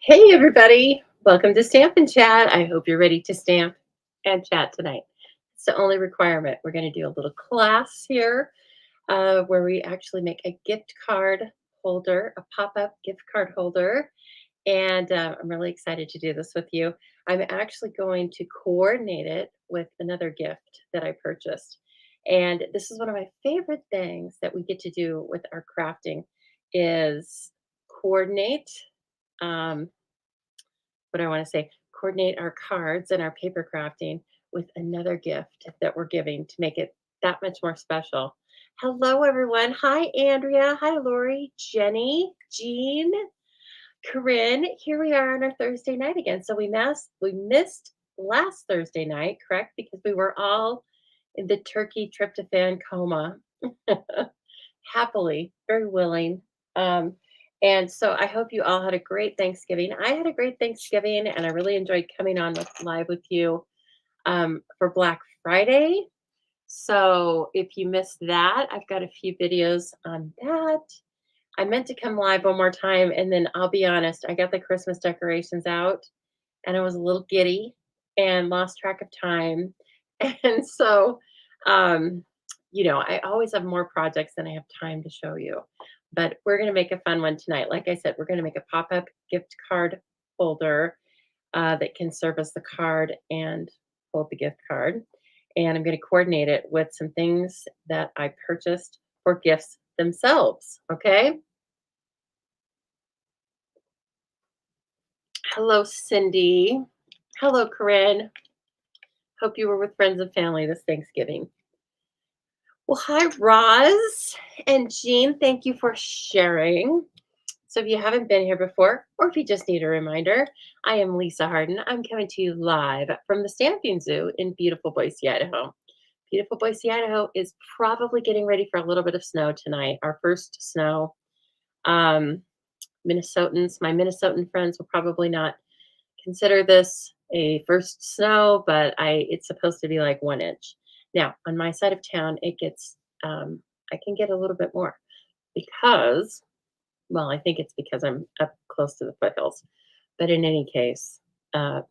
Hey, everybody. Welcome to Stamp and Chat. I hope you're ready to stamp and chat tonight. It's the only requirement. We're going to do a little class here where we actually make a gift card holder, a pop up gift card holder. And I'm really excited to do this with you. I'm actually going to coordinate it with another gift that I purchased. And this is one of my favorite things that we get to do with our crafting is coordinate. Um, what I want to say, coordinate our cards and our paper crafting with another gift that we're giving to make it that much more special. Hello, everyone. Hi, Andrea. Hi, Lori, Jenny, Jean, Corinne. Here we are on our Thursday night again. So we missed last Thursday night, correct? Because we were all in the turkey tryptophan coma. Happily, very willing. Um, and so I hope you all had a great Thanksgiving. I had a great Thanksgiving, and I really enjoyed coming on live with you for Black Friday. So if you missed that, I've got a few videos on that. I meant to come live one more time, and then I'll be honest, I got the Christmas decorations out, and I was a little giddy and lost track of time. And so, um, I always have more projects than I have time to show you. But we're going to make a fun one tonight. Like I said, we're going to make a pop up gift card holder that can serve as the card and hold the gift card. And I'm going to coordinate it with some things that I purchased for gifts themselves. Okay. Hello, Cindy. Hello, Corinne. Hope you were with friends and family this Thanksgiving. Well, hi, Roz and Jean. Thank you for sharing. So, if you haven't been here before, or if you just need a reminder, I am Lisa Harden. I'm coming to you live from the Stamping Zoo in beautiful Boise, Idaho. Beautiful Boise, Idaho is probably getting ready for a little bit of snow tonight, our first snow. Um, Minnesotans, my Minnesotan friends will probably not consider this a first snow, but it's supposed to be like 1 inch. Now, on my side of town, it gets I can get a little bit more because, well, I think it's because I'm up close to the foothills. But in any case,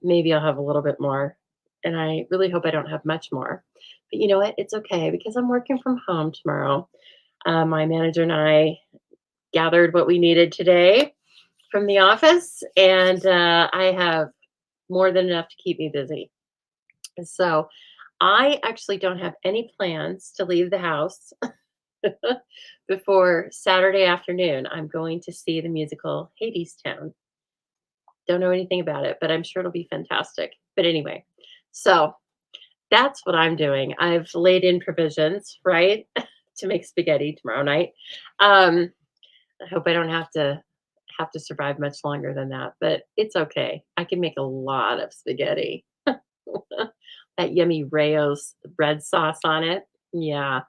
maybe I'll have a little bit more, and I really hope I don't have much more. But you know what? It's okay because I'm working from home tomorrow. My manager and I gathered what we needed today from the office, and I have more than enough to keep me busy. So I actually don't have any plans to leave the house before Saturday afternoon. I'm going to see the musical Hadestown. Don't know anything about it, but I'm sure it'll be fantastic. But anyway, so that's what I'm doing. I've laid in provisions, right, to make spaghetti tomorrow night. Um, I hope I don't have to survive much longer than that, but it's okay. I can make a lot of spaghetti. That yummy Rayo's red sauce on it. Yeah.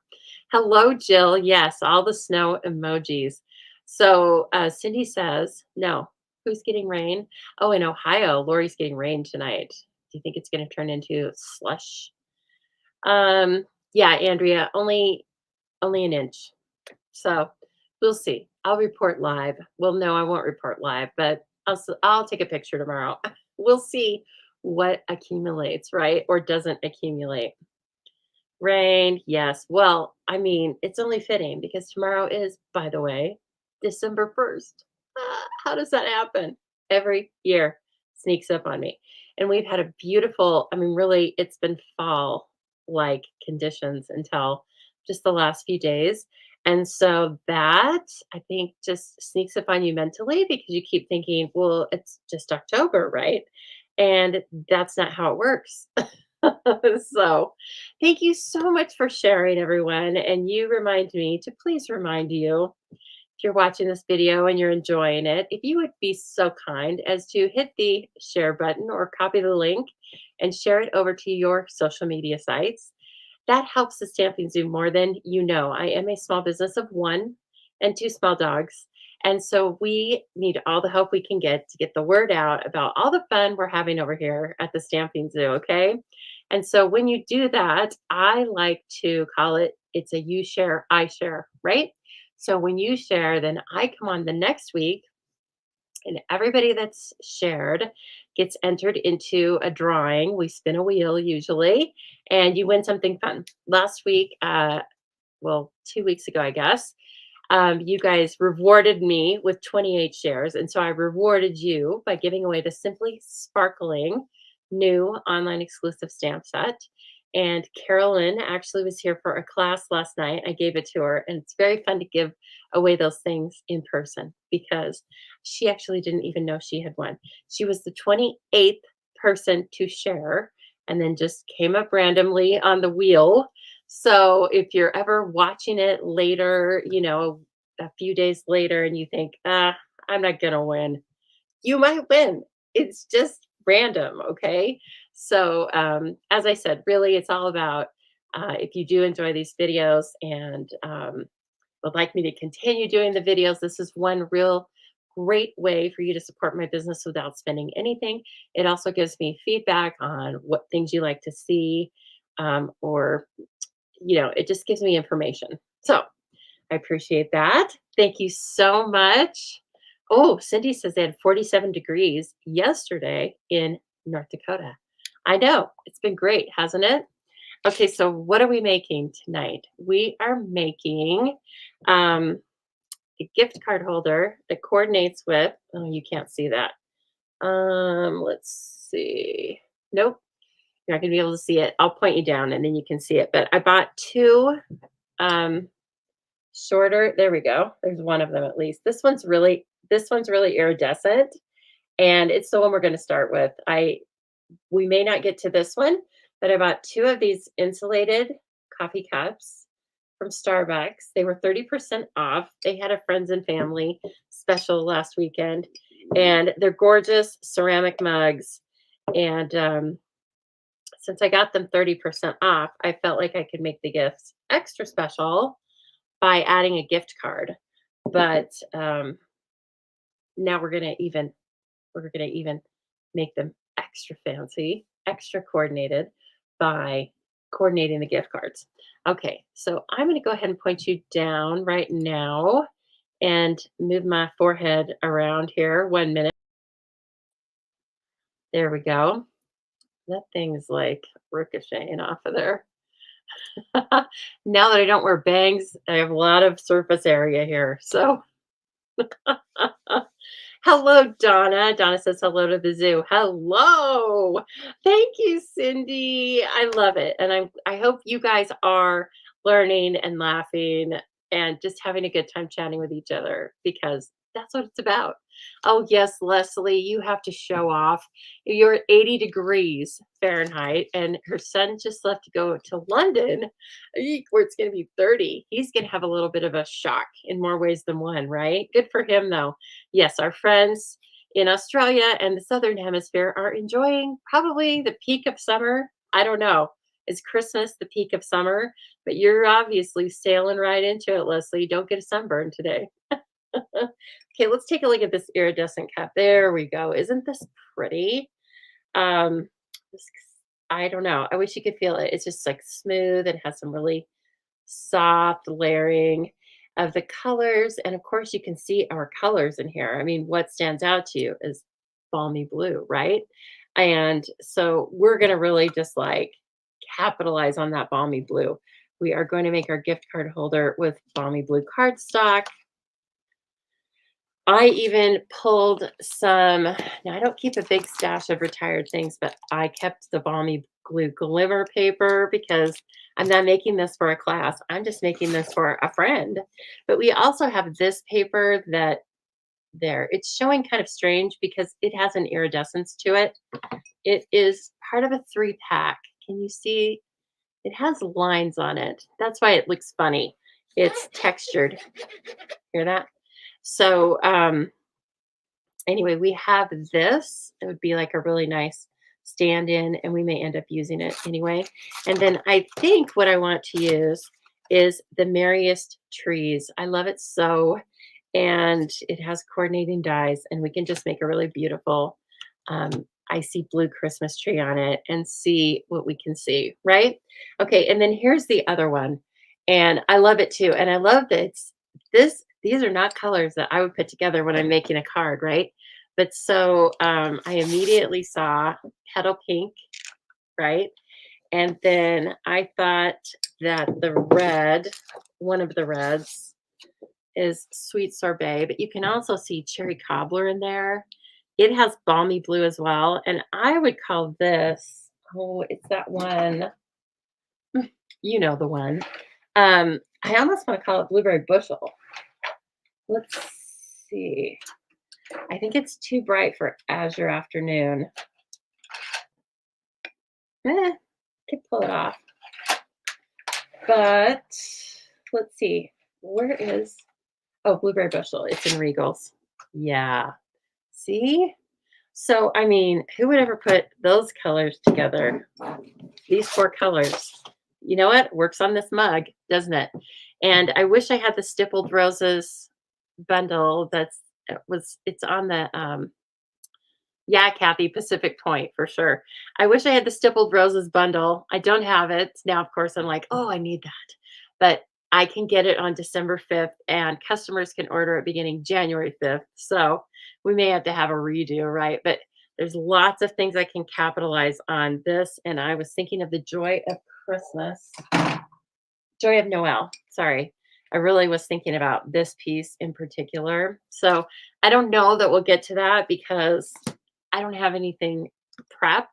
Hello, Jill. Yes, all the snow emojis. So Cindy says, no, who's getting rain? Oh, in Ohio, Lori's getting rain tonight. Do you think it's going to turn into slush? Um, yeah, Andrea, only an inch. So we'll see. I'll report live. Well, no, I won't report live, but I'll take a picture tomorrow. We'll see what accumulates, right? Or doesn't accumulate. Rain, yes. Well, I mean, it's only fitting because tomorrow is, by the way, December 1st. How does that happen? Every year sneaks up on me. And we've had a beautiful, I mean, really, it's been fall like conditions until just the last few days. And so that I think just sneaks up on you mentally because you keep thinking, well, it's just October, right? And that's not how it works. So, thank you so much for sharing, everyone. And you remind me to please remind you if you're watching this video and you're enjoying it, if you would be so kind as to hit the share button or copy the link and share it over to your social media sites. That helps the Stamping Zoo more than you know. I am a small business of one and two small dogs. And so we need all the help we can get to get the word out about all the fun we're having over here at the Stamping Zoo, okay? And so when you do that, I like to call it's a you share, I share, right? So when you share, then I come on the next week And everybody that's shared gets entered into a drawing. We spin a wheel usually, and you win something fun. Last week, well, 2 weeks ago, I guess, you guys rewarded me with 28 shares. And so I rewarded you by giving away the Simply Sparkling new online exclusive stamp set. And Carolyn actually was here for a class last night. I gave it to her, and it's very fun to give away those things in person because she actually didn't even know she had won. She was the 28th person to share and then just came up randomly on the wheel. So if you're ever watching it later, a few days later and you think, I'm not going to win, you might win. It's just random. Okay. So, as I said, really, it's all about if you do enjoy these videos and would like me to continue doing the videos, this is one real great way for you to support my business without spending anything. It also gives me feedback on what things you like to see, or it just gives me information. So I appreciate that. Thank you so much. Oh, Cindy says they had 47 degrees yesterday in North Dakota. I know. It's been great, hasn't it? Okay, so what are we making tonight? We are making a gift card holder that coordinates with, oh, you can't see that. Let's see. Nope, you're not gonna be able to see it. I'll point you down and then you can see it. But I bought two um shorter. There we go. There's one of them at least. This one's really iridescent, and it's the one we're going to start with. We may not get to this one, but I bought two of these insulated coffee cups from Starbucks. They were 30% off. They had a friends and family special last weekend, and they're gorgeous ceramic mugs. And since I got them 30% off, I felt like I could make the gifts extra special by adding a gift card. But now we're gonna even make them extra fancy, extra coordinated by coordinating the gift cards. Okay, so I'm gonna go ahead and point you down right now and move my forehead around here. 1 minute. There we go. That thing's like ricocheting off of there. Now that I don't wear bangs, I have a lot of surface area here. So hello, Donna. Donna says hello to the zoo. Hello. Thank you, Cindy. I love it. And I hope you guys are learning and laughing and just having a good time chatting with each other because that's what it's about. Oh, yes, Leslie, you have to show off. You're at 80 degrees Fahrenheit, and her son just left to go to London where it's going to be 30. He's going to have a little bit of a shock in more ways than one, right? Good for him, though. Yes, our friends in Australia and the Southern Hemisphere are enjoying probably the peak of summer. I don't know. Is Christmas the peak of summer? But you're obviously sailing right into it, Leslie. Don't get a sunburn today. Okay, let's take a look at this iridescent cup. There we go. Isn't this pretty? Um, this- I don't know. I wish you could feel it. It's just like smooth and has some really soft layering of the colors. And of course, you can see our colors in here. I mean, what stands out to you is balmy blue, right? And so we're going to really just like capitalize on that balmy blue. We are going to make our gift card holder with balmy blue cardstock. I even pulled some. Now, I don't keep a big stash of retired things, but I kept the balmy glue glimmer paper because I'm not making this for a class. I'm just making this for a friend. But we also have this paper that it's showing kind of strange because it has an iridescence to it. It is part of a 3-pack. Can you see? It has lines on it. That's why it looks funny. It's textured. Hear that? So, anyway, we have this. It would be like a really nice stand-in, and we may end up using it anyway. And then I think what I want to use is the Merriest Trees. I love it so, and it has coordinating dies, and we can just make a really beautiful icy blue Christmas tree on it and see what we can see, right? Okay, and then here's the other one, and I love it too. And I love that this these are not colors that I would put together when I'm making a card, right? But so I immediately saw petal pink, right? And then I thought that the red, one of the reds, is sweet sorbet, but you can also see cherry cobbler in there. It has balmy blue as well. And I would call this, oh, it's that one, you know the one. I almost want to call it blueberry bushel. Let's see. I think it's too bright for azure afternoon. Could pull it off. But let's see. Where is, oh, blueberry bushel. It's in Regals. Yeah. See? So, I mean, who would ever put those colors together? These four colors. You know what? Works on this mug, doesn't it? And I wish I had the stippled roses bundle it's on the yeah, Kathy, Pacific Point for sure. I wish I had the stippled roses bundle. I don't have it. Now, of course, I'm like, oh, I need that. But I can get it on December 5th, and customers can order it beginning January 5th. So we may have to have a redo, right? But there's lots of things I can capitalize on this. And I was thinking of the joy of Christmas, joy of Noel. Sorry. I really was thinking about this piece in particular. So I don't know that we'll get to that because I don't have anything prepped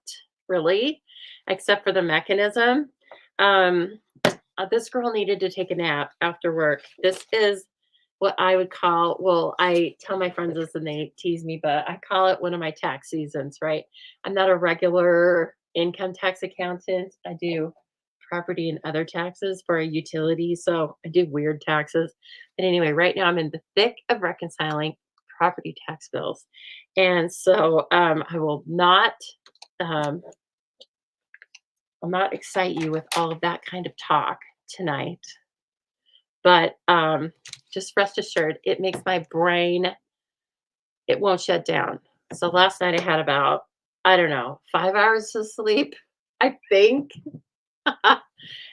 really, except for the mechanism. This girl needed to take a nap after work. This is what I would call, well, I tell my friends this and they tease me, but I call it one of my tax seasons, right? I'm not a regular income tax accountant. I do property and other taxes for a utility. So I do weird taxes. But anyway, right now I'm in the thick of reconciling property tax bills. And so I will not I'll not excite you with all of that kind of talk tonight. But just rest assured, it makes my brain, it won't shut down. So last night I had about, I don't know, 5 hours of sleep, I think.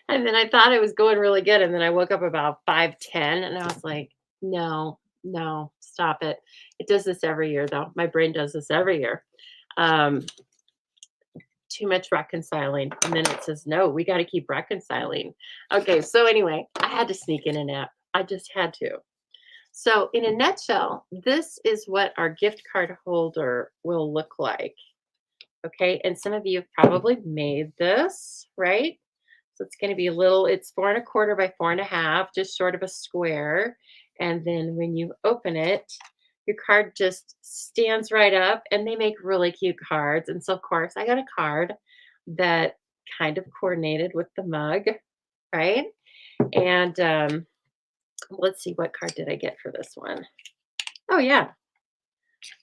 And then I thought it was going really good. And then I woke up about 5:10 and I was like, no, no, stop it. It does this every year, though. My brain does this every year. Um, too much reconciling. And then it says, no, we got to keep reconciling. Okay. So anyway, I had to sneak in a nap. I just had to. So in a nutshell, this is what our gift card holder will look like. Okay. And some of you have probably made this, right? So it's going to be a little, it's 4 1/4 by 4 1/2, just short of a square. And then when you open it, your card just stands right up and they make really cute cards. And so, of course, I got a card that kind of coordinated with the mug, right? And let's see, what card did I get for this one? Oh, yeah.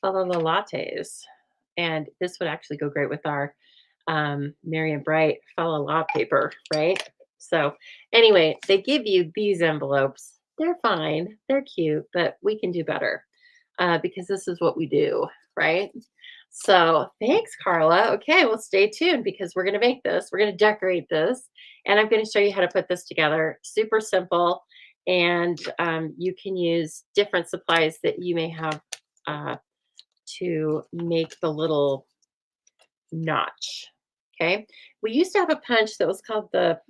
Follow the lattes. And this would actually go great with our Merry and Bright Follow Law paper, right? So anyway, they give you these envelopes. They're fine. They're cute, but we can do better because this is what we do, right? So thanks, Carla. Okay, well, stay tuned because we're going to make this. We're going to decorate this, and I'm going to show you how to put this together. Super simple, and you can use different supplies that you may have to make the little notch. Okay. We used to have a punch that was called the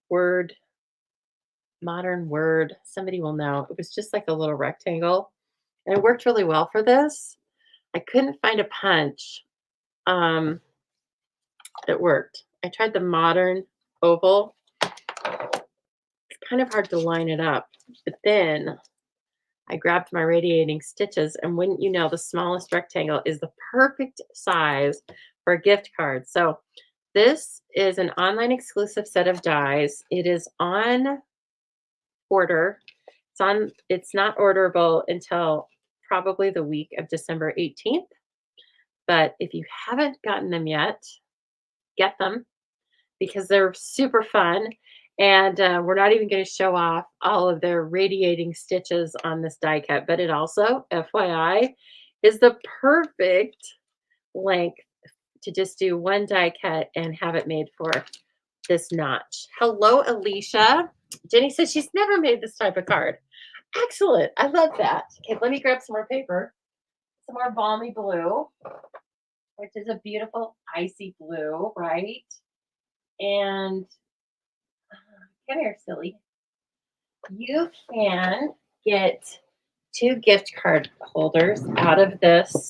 Word, Modern Word. Somebody will know. It was just like a little rectangle and it worked really well for this. I couldn't find a punch um, that worked. I tried the Modern Oval. It's kind of hard to line it up. But then I grabbed my radiating stitches, and wouldn't you know, the smallest rectangle is the perfect size for a gift card. So this is an online exclusive set of dies. It is on order. It's not orderable until probably the week of December 18th. But if you haven't gotten them yet, get them because they're super fun. And we're not even going to show off all of their radiating stitches on this die cut, but it also, FYI, is the perfect length to just do one die cut and have it made for this notch. Hello, Alicia. Jenny says she's never made this type of card. Excellent. I love that. Okay, let me grab some more paper. Some more balmy blue, which is a beautiful icy blue, right? And come here, silly. You can get two gift card holders out of this,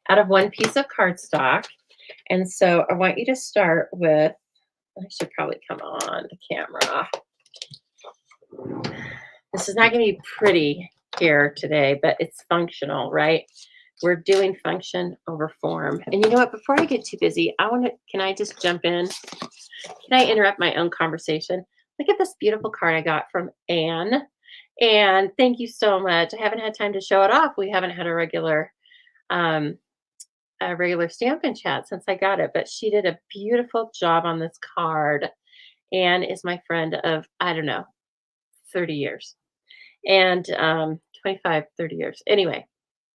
out of one piece of cardstock. And so I want you to start with, I should probably come on the camera. This is not going to be pretty here today, but it's functional, right? We're doing function over form. And you know what? Before I get too busy, can I just jump in? Can I interrupt my own conversation? Look at this beautiful card I got from Anne. And thank you so much. I haven't had time to show it off. We haven't had um, a regular stamp and chat since I got it, but she did a beautiful job on this card. Anne is my friend of, I don't know, 30 years and 25, 30 years. Anyway,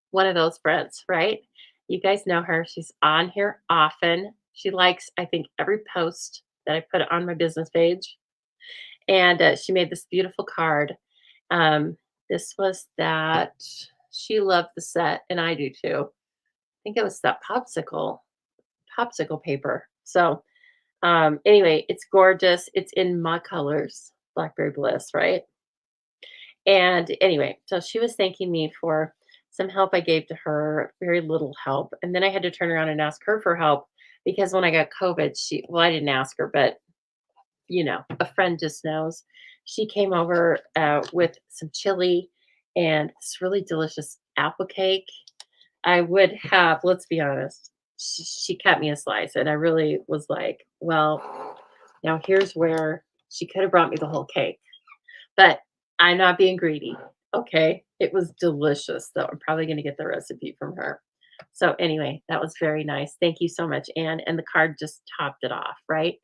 one of those friends, right? You guys know her. She's on here often. She likes, I think, every post that I put on my business page. And she made this beautiful card. This was that she loved the set, and I do too. I think it was that popsicle paper. So anyway, it's gorgeous. It's in my colors, Blackberry Bliss, right? And anyway, so she was thanking me for some help I gave to her, very little help. And then I had to turn around and ask her for help because when I got COVID, well, I didn't ask her, but a friend just knows. She came over with some chili and this really delicious apple cake. I would have, let's be honest, she cut me a slice, and I really was like, well, now here's where she could have brought me the whole cake. But I'm not being greedy, okay? It was delicious, though. I'm probably gonna get the recipe from her. So anyway, that was very nice. Thank you so much, Anne, and the card just topped it off, right?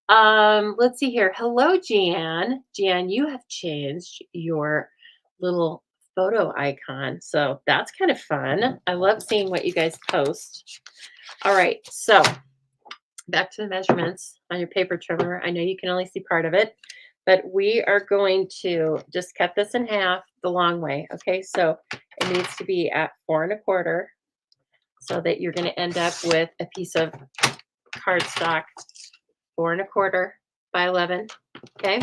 Let's see here. Hello, Jan. Jan, you have changed your little photo icon, so that's kind of fun. I love seeing what you guys post. All right, so back to the measurements on your paper trimmer. I know you can only see part of it, but we are going to just cut this in half the long way. Okay, so it needs to be at 4 1/4, so that you're going to end up with a piece of cardstock 4 1/4 by 11. Okay,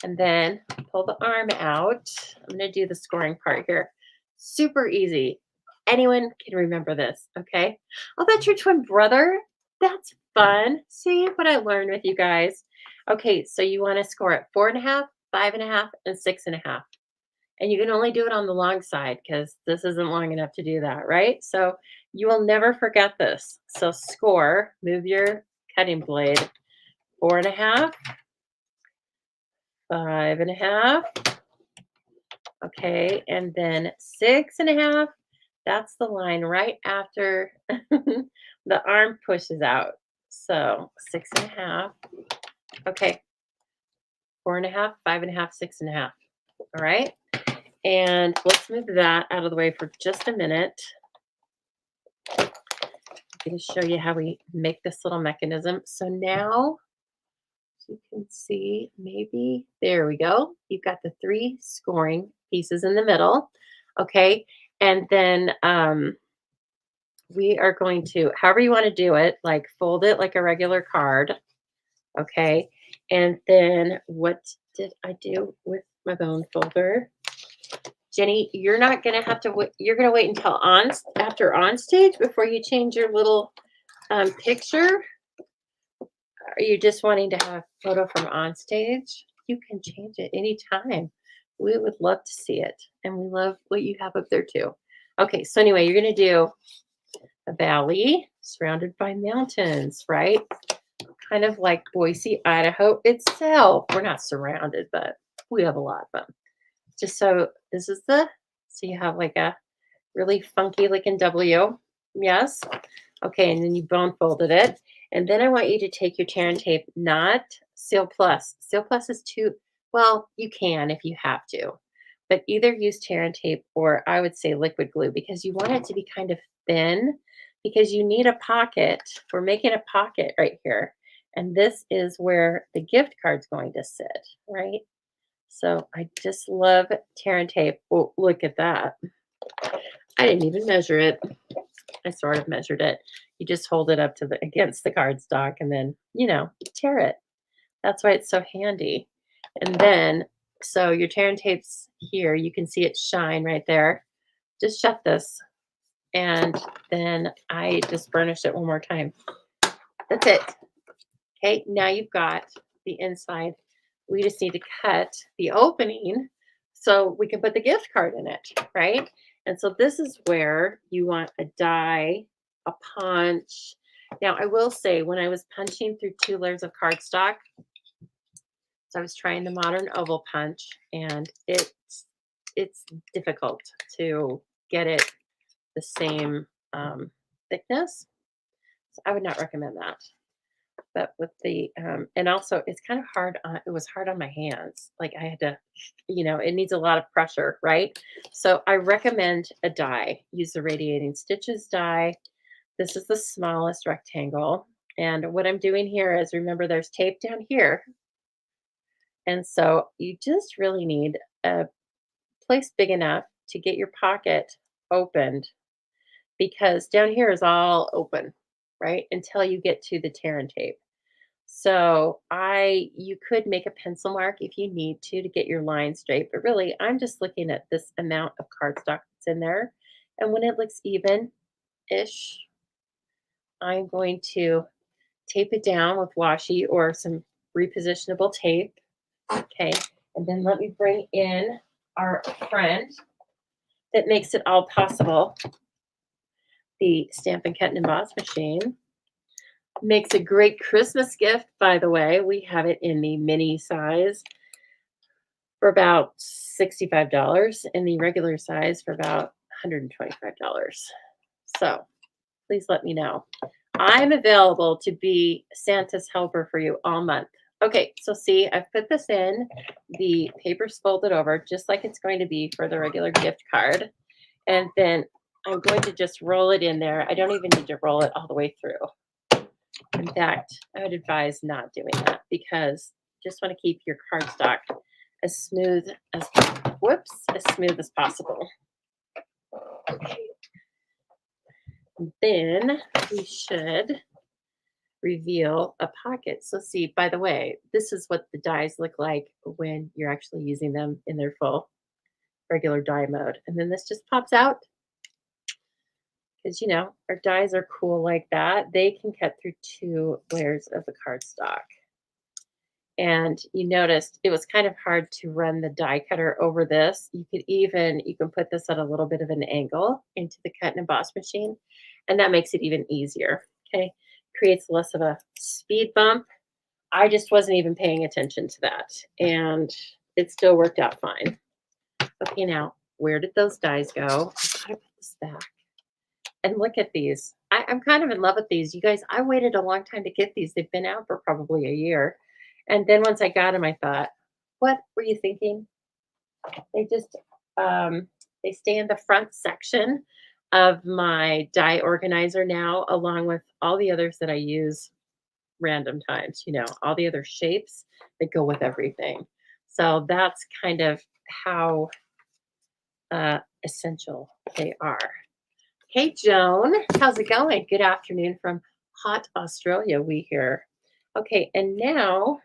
and then pull the arm out. I'm going to do the scoring part here. Super easy. Anyone can remember this. Okay. Oh, that's your twin brother. That's fun. See what I learned with you guys. Okay, so you want to score at 4 1/2, 5 1/2, and 6 1/2. And you can only do it on the long side because this isn't long enough to do that, right? So you will never forget this. So score, move your cutting blade, 4 1/2, 5 1/2. Okay, and then 6 1/2. That's the line right after the arm pushes out. So 6 1/2. Okay, 4 1/2, 5 1/2, 6 1/2. All right. And let's move that out of the way for just a minute. I'm going to show you how we make this little mechanism. So now you can see, maybe there we go. You've got the 3 scoring pieces in the middle. Okay. And then we are going to, however you want to do it, like fold it like a regular card. Okay. And then what did I do with my bone folder? Jenny, you're not going to have to wait. You're going to wait until after on stage before you change your little picture. Are you just wanting to have a photo from on stage? You can change it anytime. We would love to see it. And we love what you have up there too. Okay, so anyway, you're going to do a valley surrounded by mountains, right? Kind of like Boise, Idaho itself. We're not surrounded, but we have a lot of them. Just so this is so you have like a really funky looking W. Yes. Okay, and then you bone folded it. And then I want you to take your tear and tape, not Seal Plus. Seal Plus is too, well, you can if you have to, but either use tear and tape or I would say liquid glue because you want it to be kind of thin because you need a pocket. We're making a pocket right here. And this is where the gift card's going to sit, right? So I just love tear and tape. Oh, look at that. I didn't even measure it. I sort of measured it. You just hold it up to the against the cardstock and then, tear it. That's why it's so handy. And then, so your tear and tapes here, you can see it shine right there. Just shut this, and then I just burnish it one more time. That's it. Okay, now you've got the inside. We just need to cut the opening so we can put the gift card in it, right? And so this is where you want a die, a punch. Now, I will say when I was punching through 2 layers of cardstock, so I was trying the modern oval punch, and it's difficult to get it the same thickness. So I would not recommend that. But with the and also it's kind of hard on it was hard on my hands. Like I had to, it needs a lot of pressure, right? So I recommend a die. Use the radiating stitches die. This is the smallest rectangle. And what I'm doing here is, remember, there's tape down here. And so you just really need a place big enough to get your pocket opened, because down here is all open, right? Until you get to the tear and tape. So you could make a pencil mark if you need to get your line straight, but really I'm just looking at this amount of cardstock that's in there. And when it looks even-ish, I'm going to tape it down with washi or some repositionable tape. Okay. And then let me bring in our friend that makes it all possible. The Stampin' Cut and Emboss machine. Makes a great Christmas gift, by the way. We have it in the mini size for about $65, and the regular size for about $125. So please let me know. I'm available to be Santa's helper for you all month. Okay, so see, I've put this in. The paper's folded over just like it's going to be for the regular gift card. And then I'm going to just roll it in there. I don't even need to roll it all the way through. In fact, I would advise not doing that, because you just want to keep your cardstock as smooth as possible. Okay. And then we should reveal a pocket. So see, by the way, this is what the dies look like when you're actually using them in their full regular die mode. And then this just pops out, because our dies are cool like that. They can cut through 2 layers of the cardstock. And you noticed it was kind of hard to run the die cutter over this. You can put this at a little bit of an angle into the cut and emboss machine, and that makes it even easier. Okay, creates less of a speed bump. I just wasn't even paying attention to that, and it still worked out fine. Okay, now where did those dies go? I gotta put this back. And look at these. I'm kind of in love with these. You guys, I waited a long time to get these. They've been out for probably a year. And then once I got them, I thought, what were you thinking? They just, they stay in the front section of my die organizer now, along with all the others that I use random times, all the other shapes that go with everything. So that's kind of how essential they are. Hey, Joan, how's it going? Good afternoon from hot Australia, we hear. Okay, and now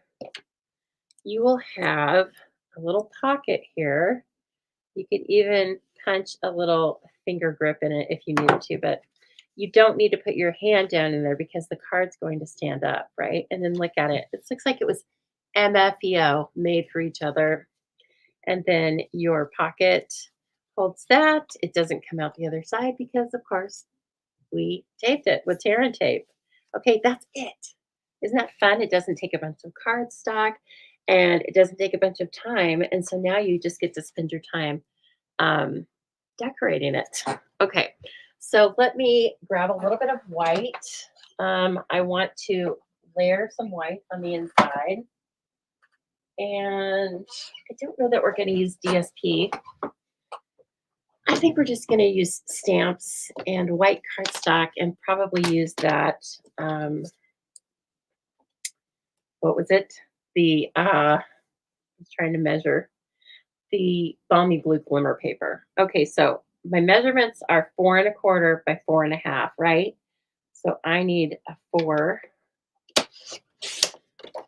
you will have a little pocket here. You could even punch a little finger grip in it if you needed to, but you don't need to put your hand down in there because the card's going to stand up, right? And then look at it. It looks like it was MFEO, made for each other. And then your pocket holds that. It doesn't come out the other side because, of course, we taped it with tear and tape. Okay, that's it. Isn't that fun? It doesn't take a bunch of cardstock, and it doesn't take a bunch of time. And so now you just get to spend your time decorating it. Okay, so let me grab a little bit of white. I want to layer some white on the inside. And I don't know that we're going to use DSP. I think we're just going to use stamps and white cardstock, and probably use that. What was it? I was trying to measure. the balmy blue glimmer paper. Okay, so my measurements are 4 1/4 by 4 1/2, right? So I need a 4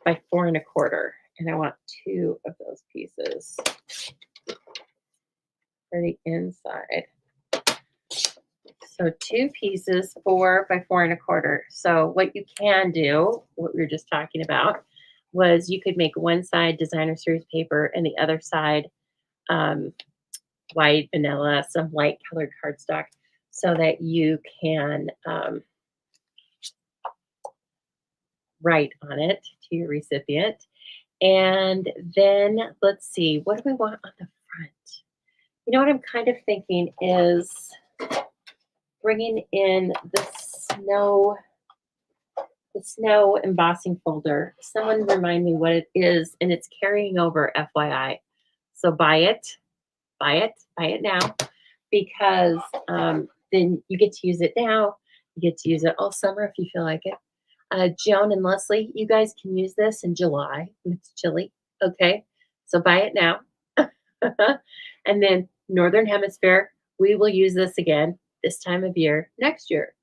by 4 1/4, and I want 2 of those pieces for the inside. So 2 pieces, 4 by 4 1/4. So what you can do, what we were just talking about, was you could make one side designer series paper and the other side um, white vanilla, some light colored cardstock, so that you can write on it to your recipient. And then let's see, what do we want on the front? You know what I'm kind of thinking is bringing in the snow embossing folder. Someone remind me what it is, and it's carrying over, FYI. So buy it now, because then you get to use it now. You get to use it all summer if you feel like it. Joan and Leslie, you guys can use this in July when it's chilly. Okay, so buy it now. And then Northern Hemisphere, we will use this again this time of year next year.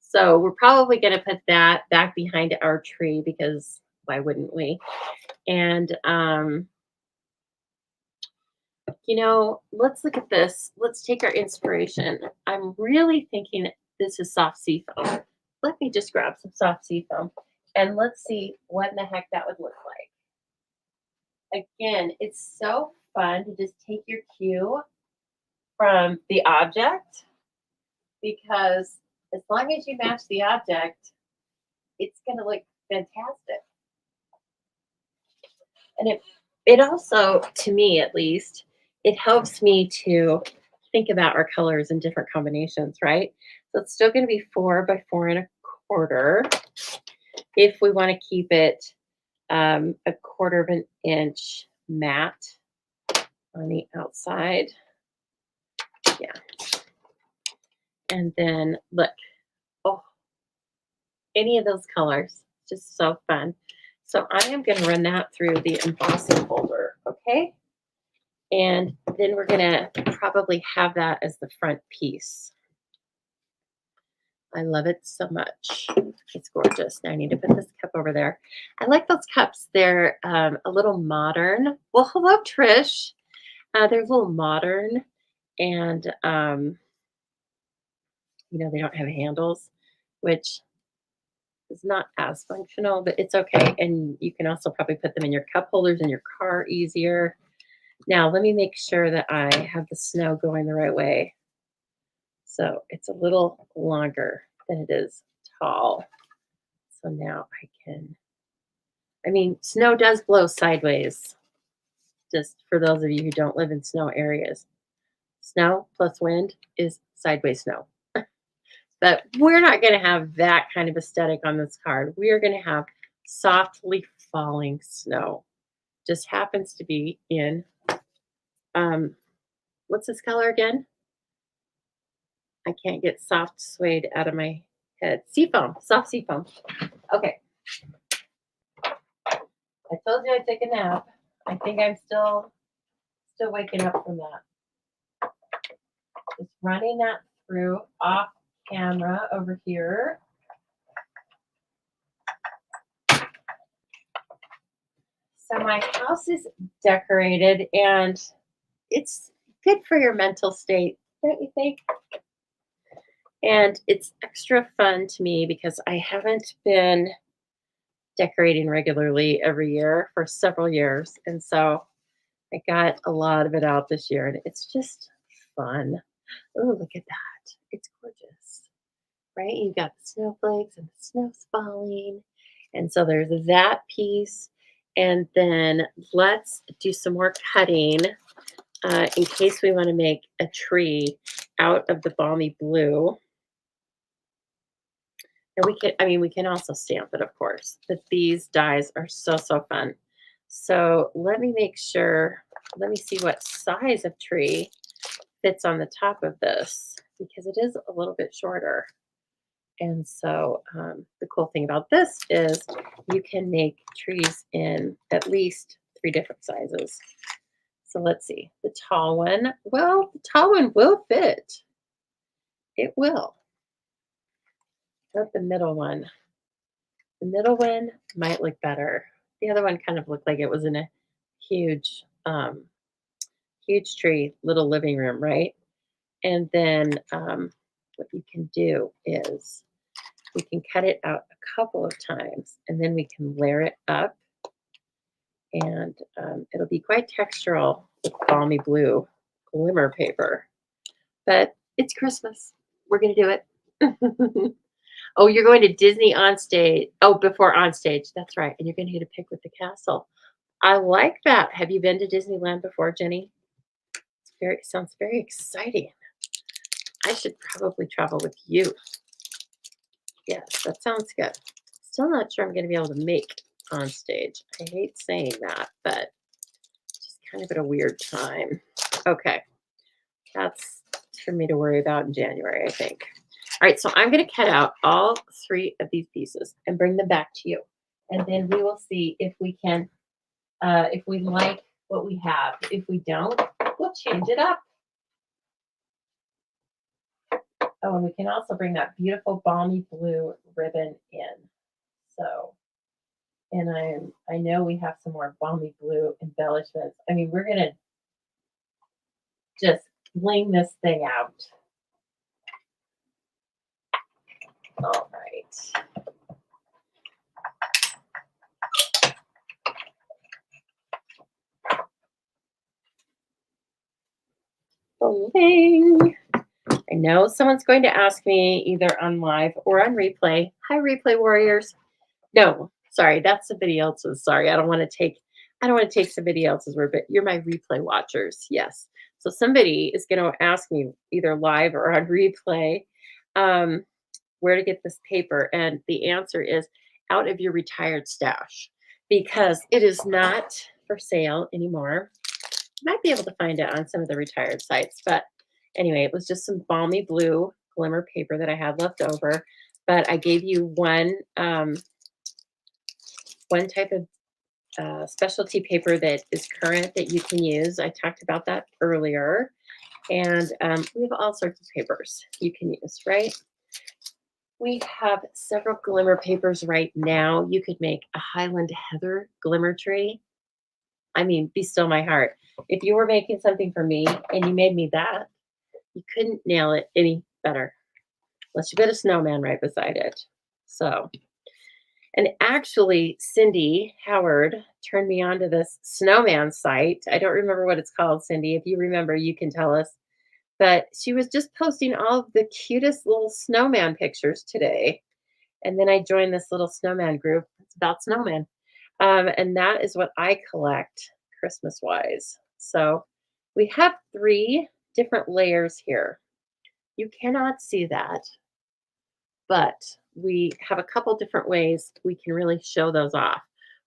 So we're probably going to put that back behind our tree, because why wouldn't we? And let's look at this. Let's take our inspiration. I'm really thinking this is soft sea foam. Let me just grab some soft sea foam and let's see what in the heck that would look like. Again, it's so fun to just take your cue from the object, because as long as you match the object, it's going to look fantastic. And it also, to me at least, it helps me to think about our colors in different combinations, right? So it's still going to be 4 by 4 1/4. If we want to keep it 1/4 of an inch matte on the outside. Yeah. And then look, oh, any of those colors, just so fun. So I am going to run that through the embossing folder, okay? And then we're going to probably have that as the front piece. I love it so much. It's gorgeous. Now I need to put this cup over there. I like those cups. They're a little modern. Well, hello, Trish. They're a little modern, and they don't have handles, which is not as functional, but it's okay. And you can also probably put them in your cup holders in your car easier. Now, let me make sure that I have the snow going the right way. So it's a little longer than it is tall. So now snow does blow sideways, just for those of you who don't live in snow areas. Snow plus wind is sideways snow. But we're not going to have that kind of aesthetic on this card. We are going to have softly falling snow. Just happens to be in, what's this color again? I can't get soft suede out of my head. Seafoam, soft seafoam. Okay. I told you I'd take a nap. I think I'm still waking up from that. Just running that through off camera over here. So my house is decorated, and it's good for your mental state, don't you think? And it's extra fun to me because I haven't been decorating regularly every year for several years. And so I got a lot of it out this year, and it's just fun. Oh, look at that. It's gorgeous, right? You've got the snowflakes and the snow's falling. And so there's that piece. And then let's do some more cutting in case we want to make a tree out of the balmy blue. And we can also stamp it, of course, but these dies are so, so fun. So let me see what size of tree fits on the top of this, because it is a little bit shorter. And so the cool thing about this is you can make trees in at least 3 different sizes. So let's see. The tall one, well, the tall one will fit. It will. Not the middle one. The middle one might look better. The other one kind of looked like it was in a huge, huge tree, little living room, right? And then what you can do is we can cut it out a couple of times and then we can layer it up and it'll be quite textural with balmy blue glimmer paper. But it's Christmas. We're going to do it. Oh, you're going to Disney on stage. Oh, before on stage. That's right. And you're going to get a pic with the castle. I like that. Have you been to Disneyland before, Jenny? It sounds very exciting. I should probably travel with you. Yes, that sounds good. Still not sure I'm going to be able to make on stage. I hate saying that, but just kind of at a weird time. Okay, that's for me to worry about in January, I think. All right, so I'm going to cut out all 3 of these pieces and bring them back to you. And then we will see if we can, if we like what we have. If we don't, we'll change it up. Oh, and we can also bring that beautiful balmy blue ribbon in. So, and I know we have some more balmy blue embellishments. I mean, we're gonna just bling this thing out. All right. Bling. I know someone's going to ask me either on live or on replay. Hi, replay warriors. No, sorry, that's somebody else's. Sorry, I don't want to take somebody else's word, but you're my replay watchers. Yes. So somebody is going to ask me either live or on replay where to get this paper. And the answer is out of your retired stash because it is not for sale anymore. You might be able to find it on some of the retired sites, but anyway, it was just some balmy blue glimmer paper that I had left over. But I gave you one type of specialty paper that is current that you can use. I talked about that earlier. And we have all sorts of papers you can use, right? We have several glimmer papers right now. You could make a Highland Heather glimmer tree. I mean, be still my heart. If you were making something for me and you made me that, you couldn't nail it any better. Unless you put a snowman right beside it. So, and actually, Cindy Howard turned me on to this snowman site. I don't remember what it's called, Cindy. If you remember, you can tell us. But she was just posting all of the cutest little snowman pictures today. And then I joined this little snowman group. It's about snowmen. And that is what I collect Christmas-wise. So we have 3 different layers here. You cannot see that, but we have a couple different ways we can really show those off.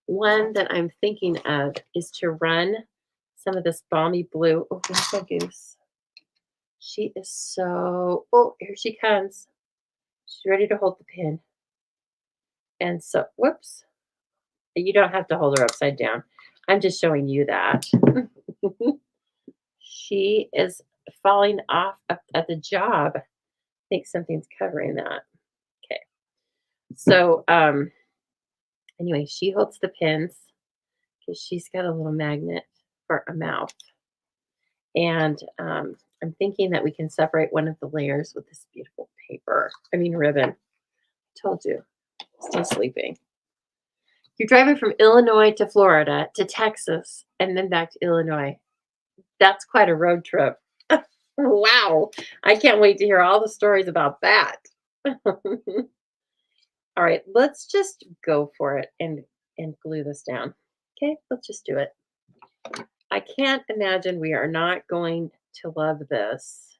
One that I'm thinking of is to run some of this balmy blue. Oh, there's my goose. She is so, oh, here she comes. She's ready to hold the pin. And so, whoops, you don't have to hold her upside down. I'm just showing you that. She is falling off at the job. I think something's covering that. Okay. So, anyway, she holds the pins because she's got a little magnet for a mouth. And I'm thinking that we can separate one of the layers with this beautiful paper. I mean, ribbon. I told you, still sleeping. You're driving from Illinois to Florida to Texas and then back to Illinois. That's quite a road trip. Wow. I can't wait to hear all the stories about that. All right, let's just go for it and glue this down. Okay, let's just do it. I can't imagine we are not going to love this.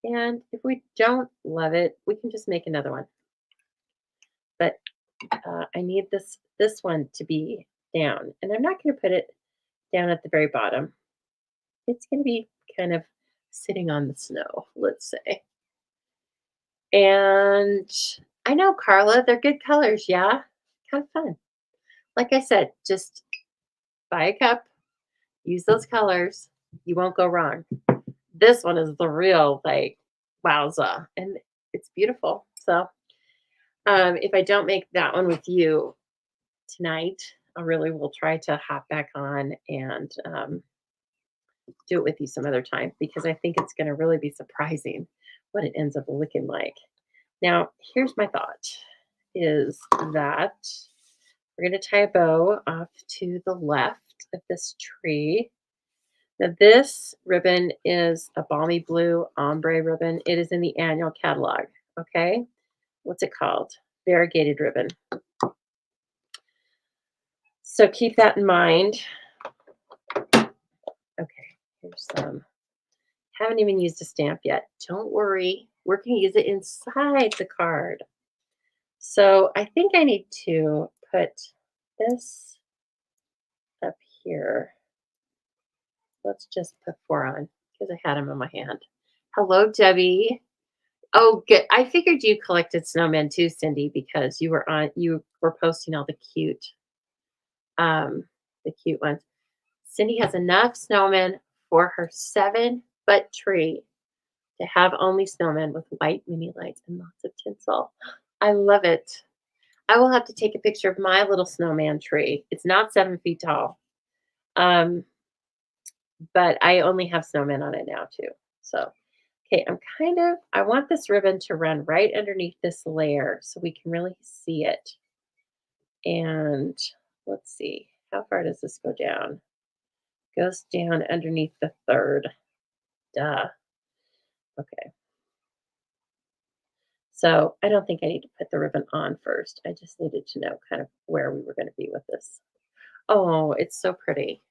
And if we don't love it, we can just make another one. But I need this one to be down. And I'm not going to put it down at the very bottom. It's going to be kind of sitting on the snow, let's say. And I know, Carla, they're good colors. Yeah, kind of fun. Like I said, just buy a cup, use those colors. You won't go wrong. This one is the real, like, wowza, and it's beautiful. So, if I don't make that one with you tonight, I really will try to hop back on and do it with you some other time because I think it's going to really be surprising what it ends up looking like. Now, here's my thought is that we're going to tie a bow off to the left of this tree. Now, this ribbon is a balmy blue ombre ribbon. It is in the annual catalog. Okay. What's it called? Variegated ribbon. So keep that in mind. Okay. Here's some. Haven't even used a stamp yet. Don't worry. We're going to use it inside the card. So I think I need to put this up here. Let's just put 4 on because I had them in my hand. Hello, Debbie. Oh, good. I figured you collected snowmen too, Cindy, because you were posting all the cute ones. Cindy has enough snowmen for her 7-foot tree to have only snowmen with white mini lights and lots of tinsel. I love it. I will have to take a picture of my little snowman tree. It's not 7 feet tall. But I only have snowmen on it now too. So, okay, I want this ribbon to run right underneath this layer so we can really see it. And let's see, how far does this go down? Goes down underneath the third. Duh. Okay. So I don't think I need to put the ribbon on first. I just needed to know kind of where we were going to be with this. Oh, it's so pretty.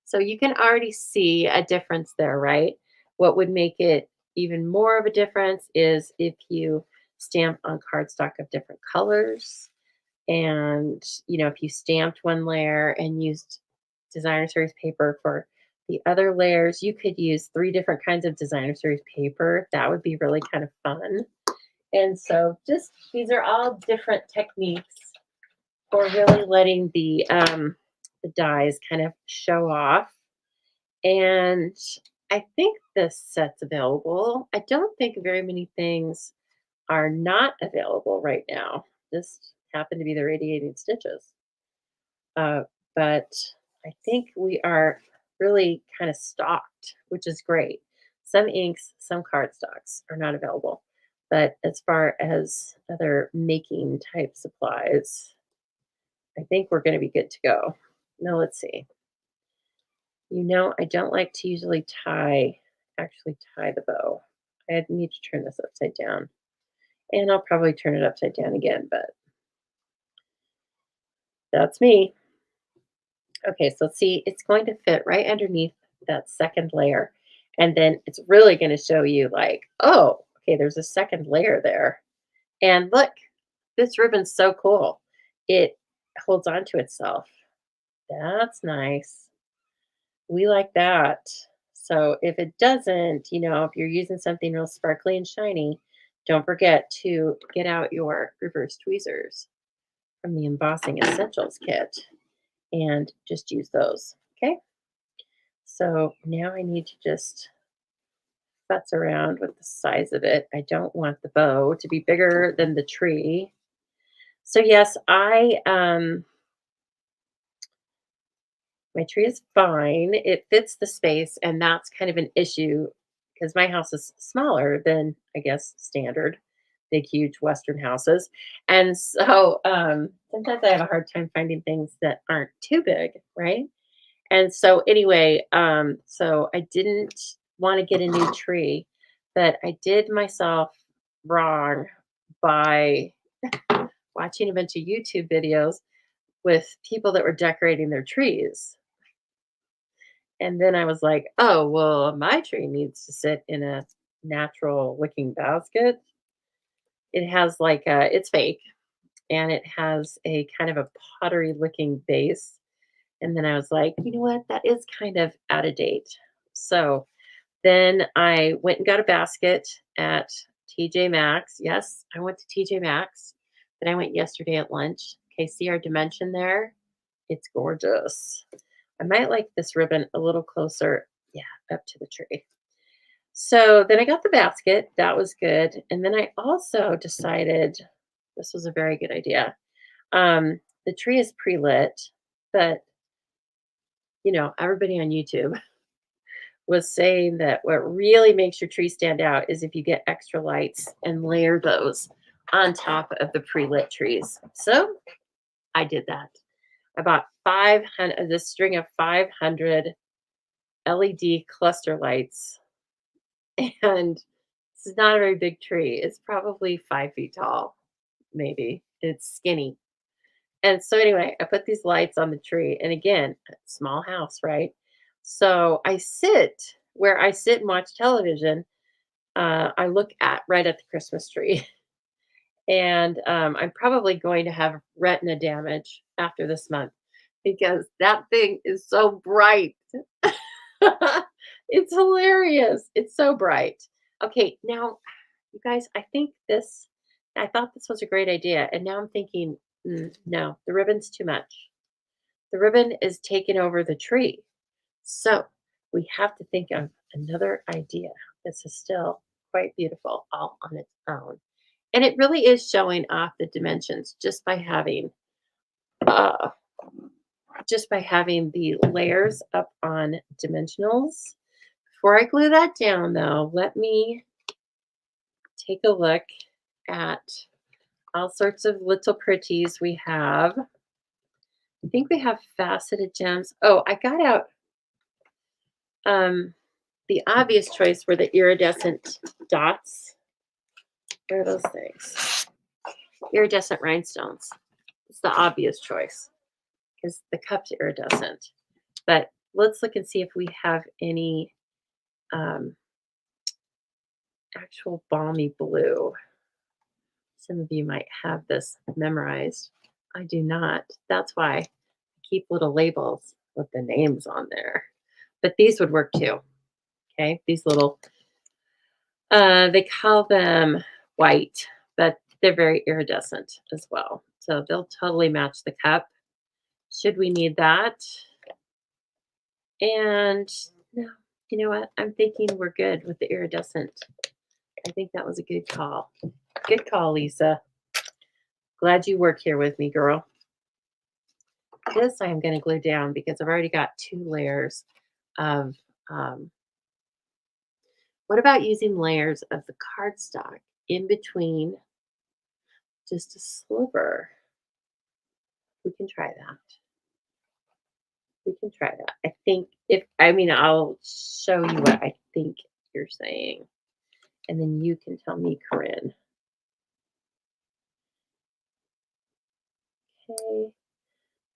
So you can already see a difference there, right? What would make it even more of a difference is if you stamp on cardstock of different colors. And, if you stamped one layer and used designer series paper for the other layers, you could use 3 different kinds of designer series paper. That would be really kind of fun. And so just these are all different techniques for really letting the dies kind of show off. And I think this set's available. I don't think very many things are not available right now. Just happen to be the radiating stitches. Uh, but I think we are really kind of stocked, which is great. Some inks, some cardstocks are not available. But as far as other making type supplies, I think we're going to be good to go. Now, let's see. I don't like to usually actually tie the bow. I need to turn this upside down. And I'll probably turn it upside down again, but that's me. Okay, so see, it's going to fit right underneath that second layer. And then it's really going to show you like, oh, okay, there's a second layer there. And look, this ribbon's so cool. It holds on to itself. That's nice. We like that. So if it doesn't, if you're using something real sparkly and shiny, don't forget to get out your reverse tweezers from the Embossing Essentials kit and just use those. Okay. So now I need to just futz around with the size of it. I don't want the bow to be bigger than the tree. So yes, my tree is fine. It fits the space, and that's kind of an issue because my house is smaller than, I guess, standard big, huge Western houses. And so sometimes I have a hard time finding things that aren't too big, right? And so anyway, so I didn't want to get a new tree, but I did myself wrong by watching a bunch of YouTube videos with people that were decorating their trees. And then I was like, oh, well, my tree needs to sit in a natural looking basket. It has it's fake and it has a kind of a pottery looking base. And then I was like, you know what? That is kind of out of date. So then I went and got a basket at TJ Maxx. Yes, I went to TJ Maxx. Then I went yesterday at lunch. Okay, see our dimension there? It's gorgeous. I might like this ribbon a little closer, yeah, up to the tree. So then I got the basket. That was good. And then I also decided this was a very good idea. The tree is pre-lit, but everybody on YouTube was saying that what really makes your tree stand out is if you get extra lights and layer those on top of the pre-lit trees. So I did that. I bought 500, this string of 500 LED cluster lights, and this is not a very big tree. It's probably 5 feet tall, maybe. It's skinny. And so anyway, I put these lights on the tree, and again, small house, right? So I sit where I sit and watch television. I look at right at the Christmas tree, and I'm probably going to have retina damage after this month because that thing is so bright. It's hilarious. It's so bright. Okay, now, you guys, I thought this was a great idea. And now I'm thinking, no, the ribbon's too much. The ribbon is taking over the tree. So we have to think of another idea. This is still quite beautiful all on its own. And it really is showing off the dimensions uh, just by having the layers up on dimensionals. Before I glue that down though, let me take a look at all sorts of little pretties we have. I think we have faceted gems. Oh, I got out the obvious choice were the iridescent dots. What are those things? Iridescent rhinestones. It's the obvious choice because the cup's iridescent. But let's look and see if we have any um, actual balmy blue. Some of you might have this memorized. I do not. That's why I keep little labels with the names on there. But these would work too. Okay, these little, they call them white, but they're very iridescent as well. So they'll totally match the cup. Should we need that? And no, you know what? I'm thinking we're good with the iridescent. I think that was a good call. Good call, Lisa. Glad you work here with me, girl. This I'm going to glue down because I've already got 2 layers of, what about using layers of the cardstock in between just a sliver? We can try that. We can try that. I think I'll show you what I think you're saying, and then you can tell me, Corinne. Okay,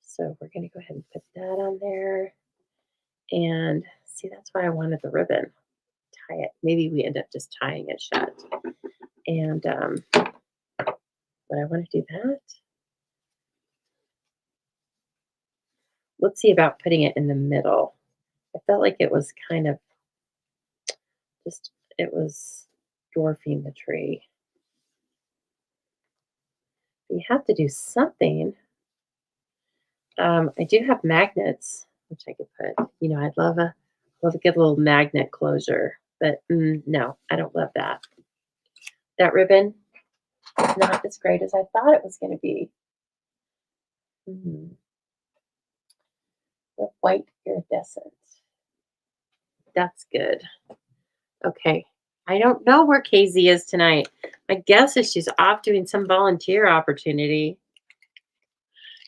so we're going to go ahead and put that on there. And see, that's why I wanted the ribbon. Tie it. Maybe we end up just tying it shut. And but I want to do that. Let's see about putting it in the middle. I felt like it was kind of just, it was dwarfing the tree. You have to do something. I do have magnets, which I could put. I'd love a good little magnet closure, but no, I don't love that. That ribbon is not as great as I thought it was going to be. The white iridescent. That's good. Okay. I don't know where Casey is tonight. My guess is she's off doing some volunteer opportunity.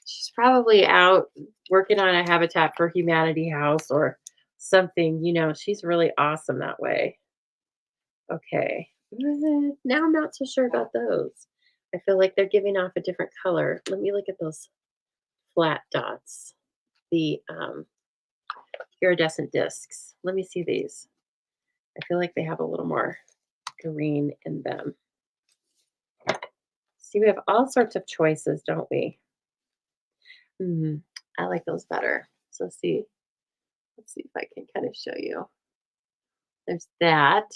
She's probably out working on a Habitat for Humanity house or something. She's really awesome that way. Okay. Now I'm not so sure about those. I feel like they're giving off a different color. Let me look at those flat dots, the iridescent discs. Let me see these. I feel like they have a little more green in them. See, we have all sorts of choices, don't we? I like those better. So let's see if I can kind of show you. There's that.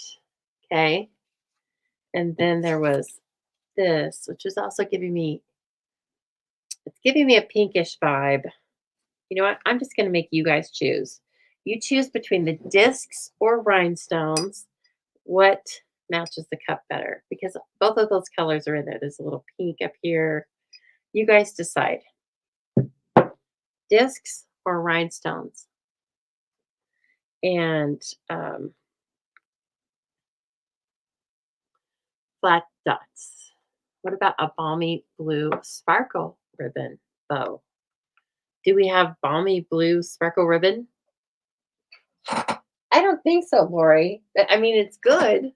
Okay. And then there was this, which is also giving me a pinkish vibe. You know what? I'm just going to make you guys choose. You choose between the discs or rhinestones. What matches the cup better? Because both of those colors are in there. There's a little pink up here. You guys decide. Discs or rhinestones? And flat dots. What about a balmy blue sparkle ribbon bow? Do we have balmy blue sparkle ribbon? I don't think so, Lori. I mean, it's good,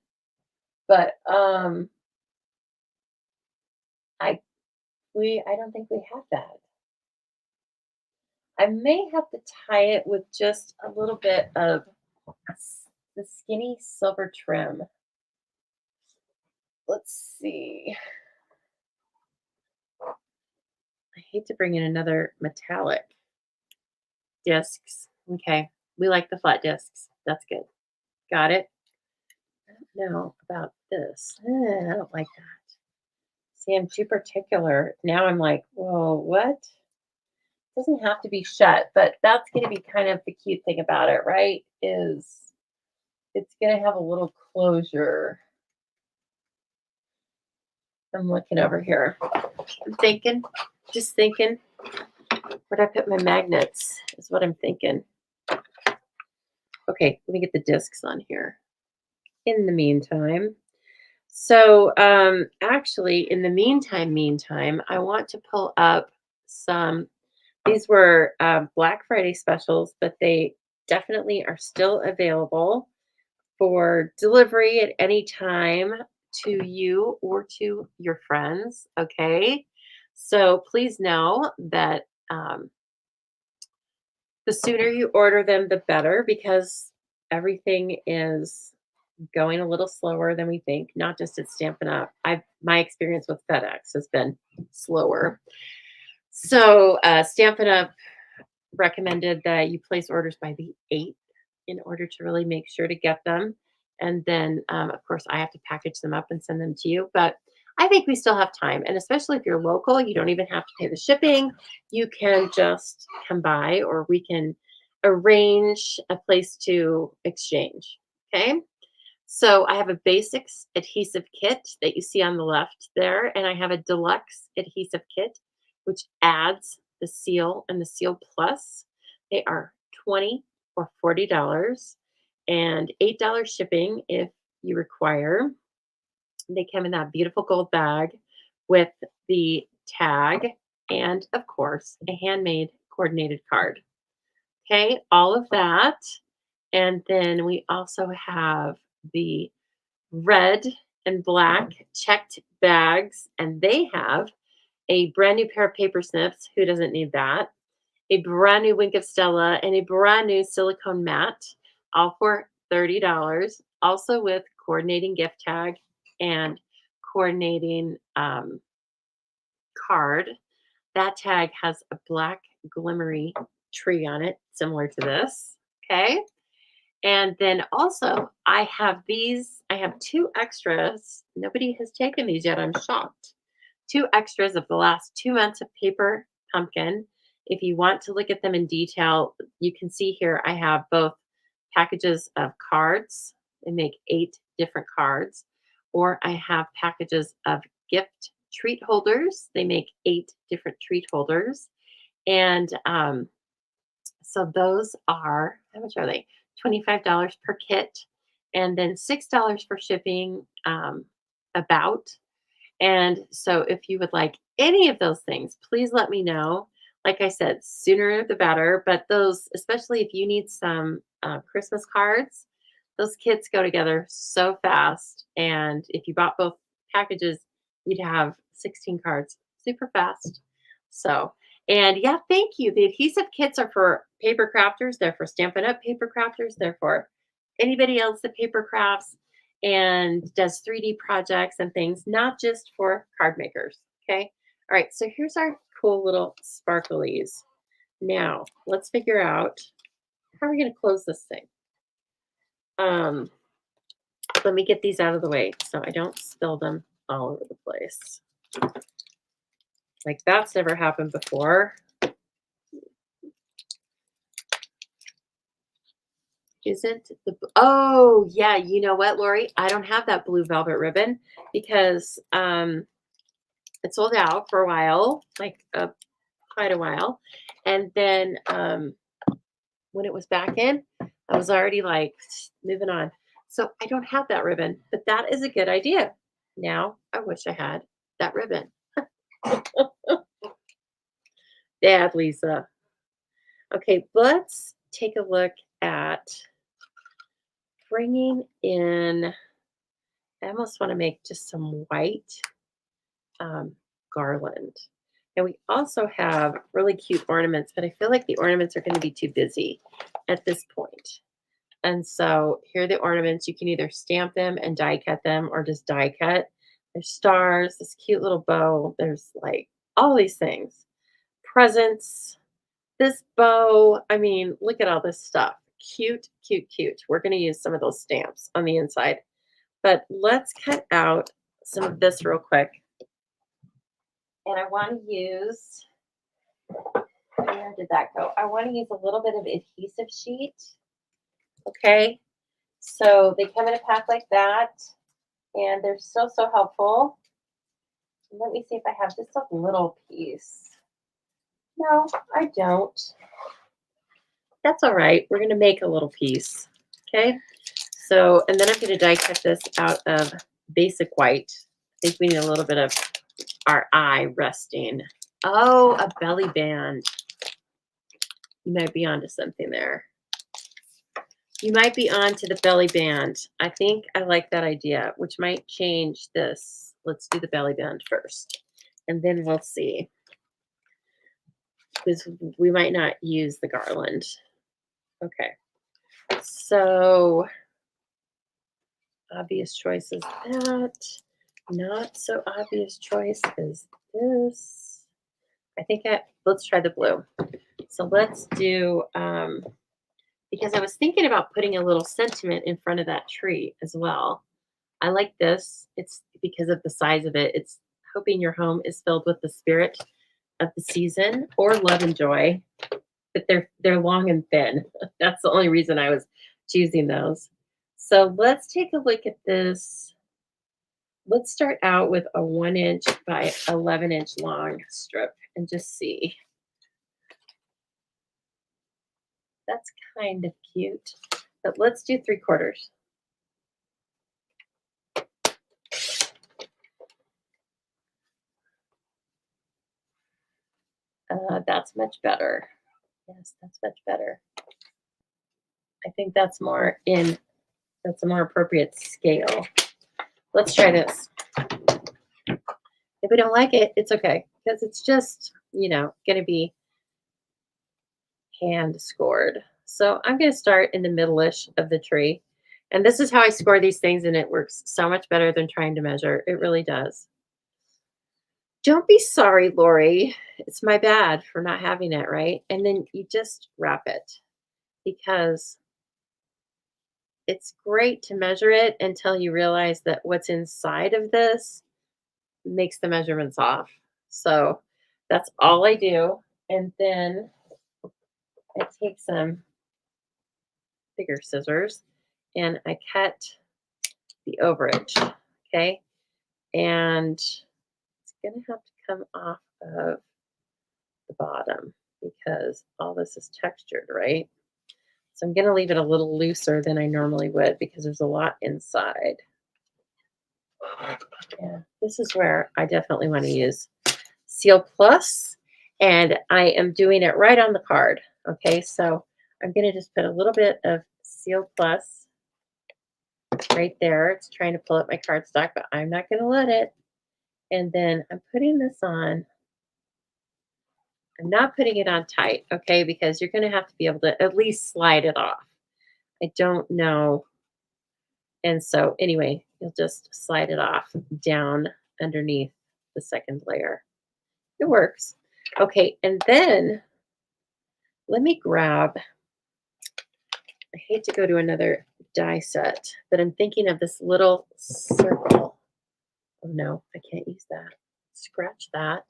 but I I don't think we have that. I may have to tie it with just a little bit of the skinny silver trim. Let's see. I hate to bring in another metallic. Discs. Okay. We like the flat discs. That's good. Got it. I don't know about this. I don't like that. See, I'm too particular. Now I'm like, whoa, what? Doesn't have to be shut, but that's going to be kind of the cute thing about it, right? Is it's going to have a little closure. I'm looking over here. I'm thinking, just thinking, where'd I put my magnets is what I'm thinking. Okay, let me get the discs on here. In the meantime, so actually, in the meantime, I want to pull up some. These were Black Friday specials, but they definitely are still available for delivery at any time to you or to your friends. Okay. So please know that the sooner you order them, the better because everything is going a little slower than we think, not just at Stampin' Up. My experience with FedEx has been slower. So Stampin' Up recommended that you place orders by the 8th in order to really make sure to get them. And then, of course, I have to package them up and send them to you. But I think we still have time. And especially if you're local, you don't even have to pay the shipping. You can just come by or we can arrange a place to exchange. Okay. So I have a basics adhesive kit that you see on the left there. And I have a deluxe adhesive kit, which adds the seal and the seal plus. They are 20 or $40 and $8 shipping if you require. They come in that beautiful gold bag with the tag and, of course, a handmade coordinated card. Okay, all of that. And then we also have the red and black checked bags, and they have a brand new pair of paper snips. Who doesn't need that? A brand new Wink of Stella and a brand new silicone mat, all for $30. Also with coordinating gift tag and coordinating card. That tag has a black glimmery tree on it, similar to this. Okay. And then also, I have these. I have two extras. Nobody has taken these yet. I'm shocked. Two extras of the last 2 months of paper pumpkin. If you want to look at them in detail, you can see here I have both packages of cards. They make 8 different cards. Or I have packages of gift treat holders. They make 8 different treat holders. And so those are, how much are they? $25 per kit, and then $6 for shipping about. And so if you would like any of those things, please let me know. Like I said, sooner the better. But those, especially if you need some Christmas cards, those kits go together so fast. And if you bought both packages, you'd have 16 cards super fast. So, and yeah, thank you. The adhesive kits are for paper crafters. They're for Stampin' Up! Paper crafters. They're for anybody else that paper crafts and does 3D projects and things, not just for card makers. Okay. All right. So here's our cool little sparklies. Now let's figure out how are we going to close this thing. Let me get these out of the way so I don't spill them all over the place. Like that's never happened before. Isn't the oh, yeah, you know what, Lori? I don't have that blue velvet ribbon because, it sold out for a while, like, quite a while, and then, when it was back in, I was already, like, moving on. So, I don't have that ribbon, but that is a good idea. Now, I wish I had that ribbon. Dad, Lisa. Okay, let's take a look at bringing in I almost wanna make just some white, garland. And we also have really cute ornaments, but I feel like the ornaments are gonna be too busy at this point. And so here are the ornaments. You can either stamp them and die cut them or just die cut. There's stars, this cute little bow. There's like all these things. Presents, this bow. I mean, look at all this stuff. Cute, cute, cute. We're going to use some of those stamps on the inside. But let's cut out some of this real quick. And I want to use, where did that go? I want to use a little bit of adhesive sheet. Okay. So they come in a pack like that. And they're so, so helpful. Let me see if I have just a little piece. No, I don't. That's all right. We're going to make a little piece. Okay. So, and then I'm going to die cut this out of basic white. I think we need a little bit of our eye resting. Oh, a belly band. You might be onto something there. You might be onto the belly band. I think I like that idea, which might change this. Let's do the belly band first, and then we'll see. Because we might not use the garland. Okay. So obvious choice is that. Not so obvious choice is this. I think let's try the blue. So let's do, because I was thinking about putting a little sentiment in front of that tree as well. I like this. It's because of the size of it. It's hoping your home is filled with the spirit of the season or love and joy. But they're long and thin. That's the only reason I was choosing those. So let's take a look at this. Let's start out with a 1 inch by 11 inch long strip and just see. That's kind of cute. But let's do 3/4. That's much better. Yes, that's much better. I think that's that's a more appropriate scale. Let's try this. If we don't like it, it's okay because it's just, going to be hand scored. So I'm going to start in the middle-ish of the tree. And this is how I score these things, and it works so much better than trying to measure. It really does. Don't be sorry, Lori. It's my bad for not having it, right? And then you just wrap it because it's great to measure it until you realize that what's inside of this makes the measurements off. So that's all I do. And then I take some bigger scissors and I cut the overage. Okay. And it's going to have to come off of the bottom because all this is textured, right? So I'm going to leave it a little looser than I normally would because there's a lot inside. Yeah, this is where I definitely want to use Seal Plus, and I am doing it right on the card. Okay, so I'm going to just put a little bit of Seal Plus right there. It's trying to pull up my cardstock, but I'm not going to let it. And then I'm putting this on. I'm not putting it on tight, okay, because you're going to have to be able to at least slide it off. I don't know. And so anyway, you'll just slide it off down underneath the second layer. It works. Okay, and then let me grab, I hate to go to another die set, but I'm thinking of this little circle. Oh no, I can't use that. Scratch that.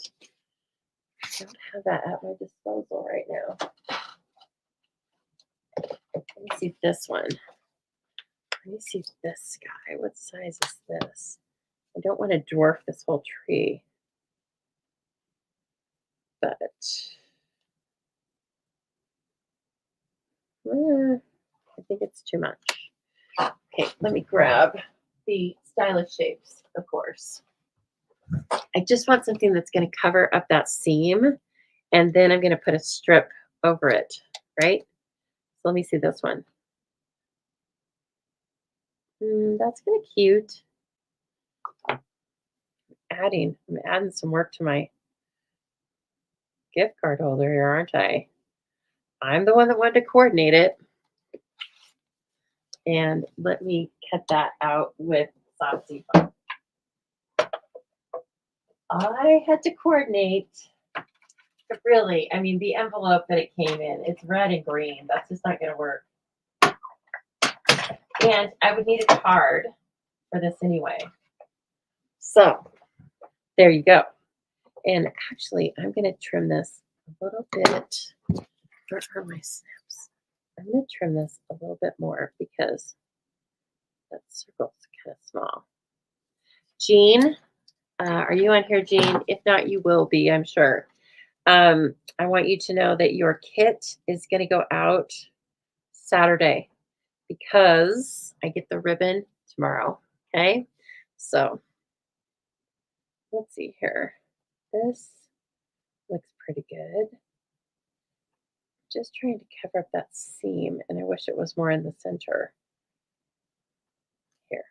I don't have that at my disposal right now. Let me see this one. Let me see this guy. What size is this? I don't want to dwarf this whole tree, but I think it's too much. Okay, let me grab the stylish shapes, of course. I just want something that's going to cover up that seam, and then I'm going to put a strip over it, right? So let me see this one. That's kind of cute. I'm adding some work to my gift card holder here, aren't I? I'm the one that wanted to coordinate it. And let me cut that out with soft seafoam. I had to coordinate. Really, I mean, the envelope that it came in, it's red and green. That's just not going to work. And I would need a card for this anyway. So there you go. And actually, I'm going to trim this a little bit. Where are my snips? I'm going to trim this a little bit more because that circle's kind of small. Jean, are you on here, Jean? If not, you will be, I'm sure. I want you to know that your kit is going to go out Saturday because I get the ribbon tomorrow. Okay. So let's see here. This looks pretty good. Just trying to cover up that seam, and I wish it was more in the center. Here.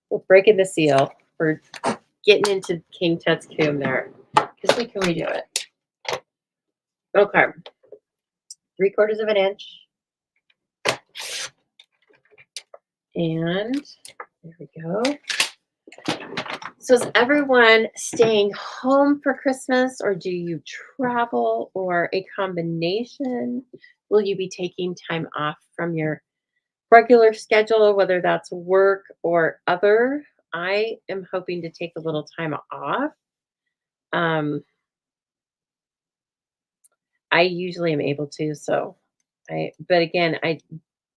We're breaking the seal. We're getting into King Tut's Coombe there because we can redo it. Okay. 3/4 of an inch. And there we go. So is everyone staying home for Christmas, or do you travel, or a combination? Will you be taking time off from your regular schedule, whether that's work or other? I am hoping to take a little time off. I usually am able to, but again,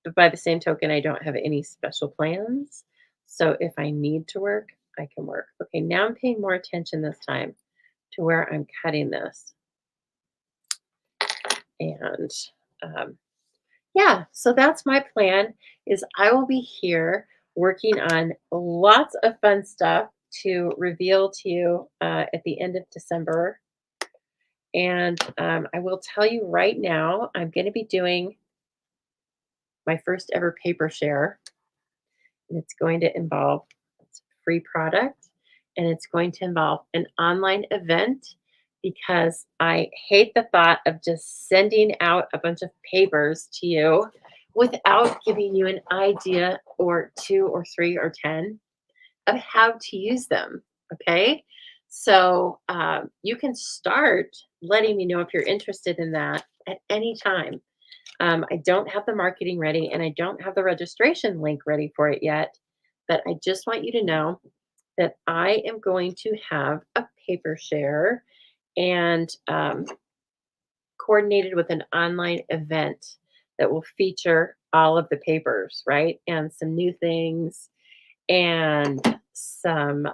but by the same token, I don't have any special plans. So if I need to work, I can work. Okay, now I'm paying more attention this time to where I'm cutting this. And yeah, so that's my plan is I will be here working on lots of fun stuff to reveal to you at the end of December. And I will tell you right now, I'm going to be doing my first ever paper share. And it's going to involve it's a free product, and it's going to involve an online event because I hate the thought of just sending out a bunch of papers to you without giving you an idea or two or three or 10 of how to use them. Okay. So you can start letting me know if you're interested in that at any time. I don't have the marketing ready and I don't have the registration link ready for it yet, but I just want you to know that I am going to have a paper share and coordinated with an online event that will feature all of the papers, right? And some new things and some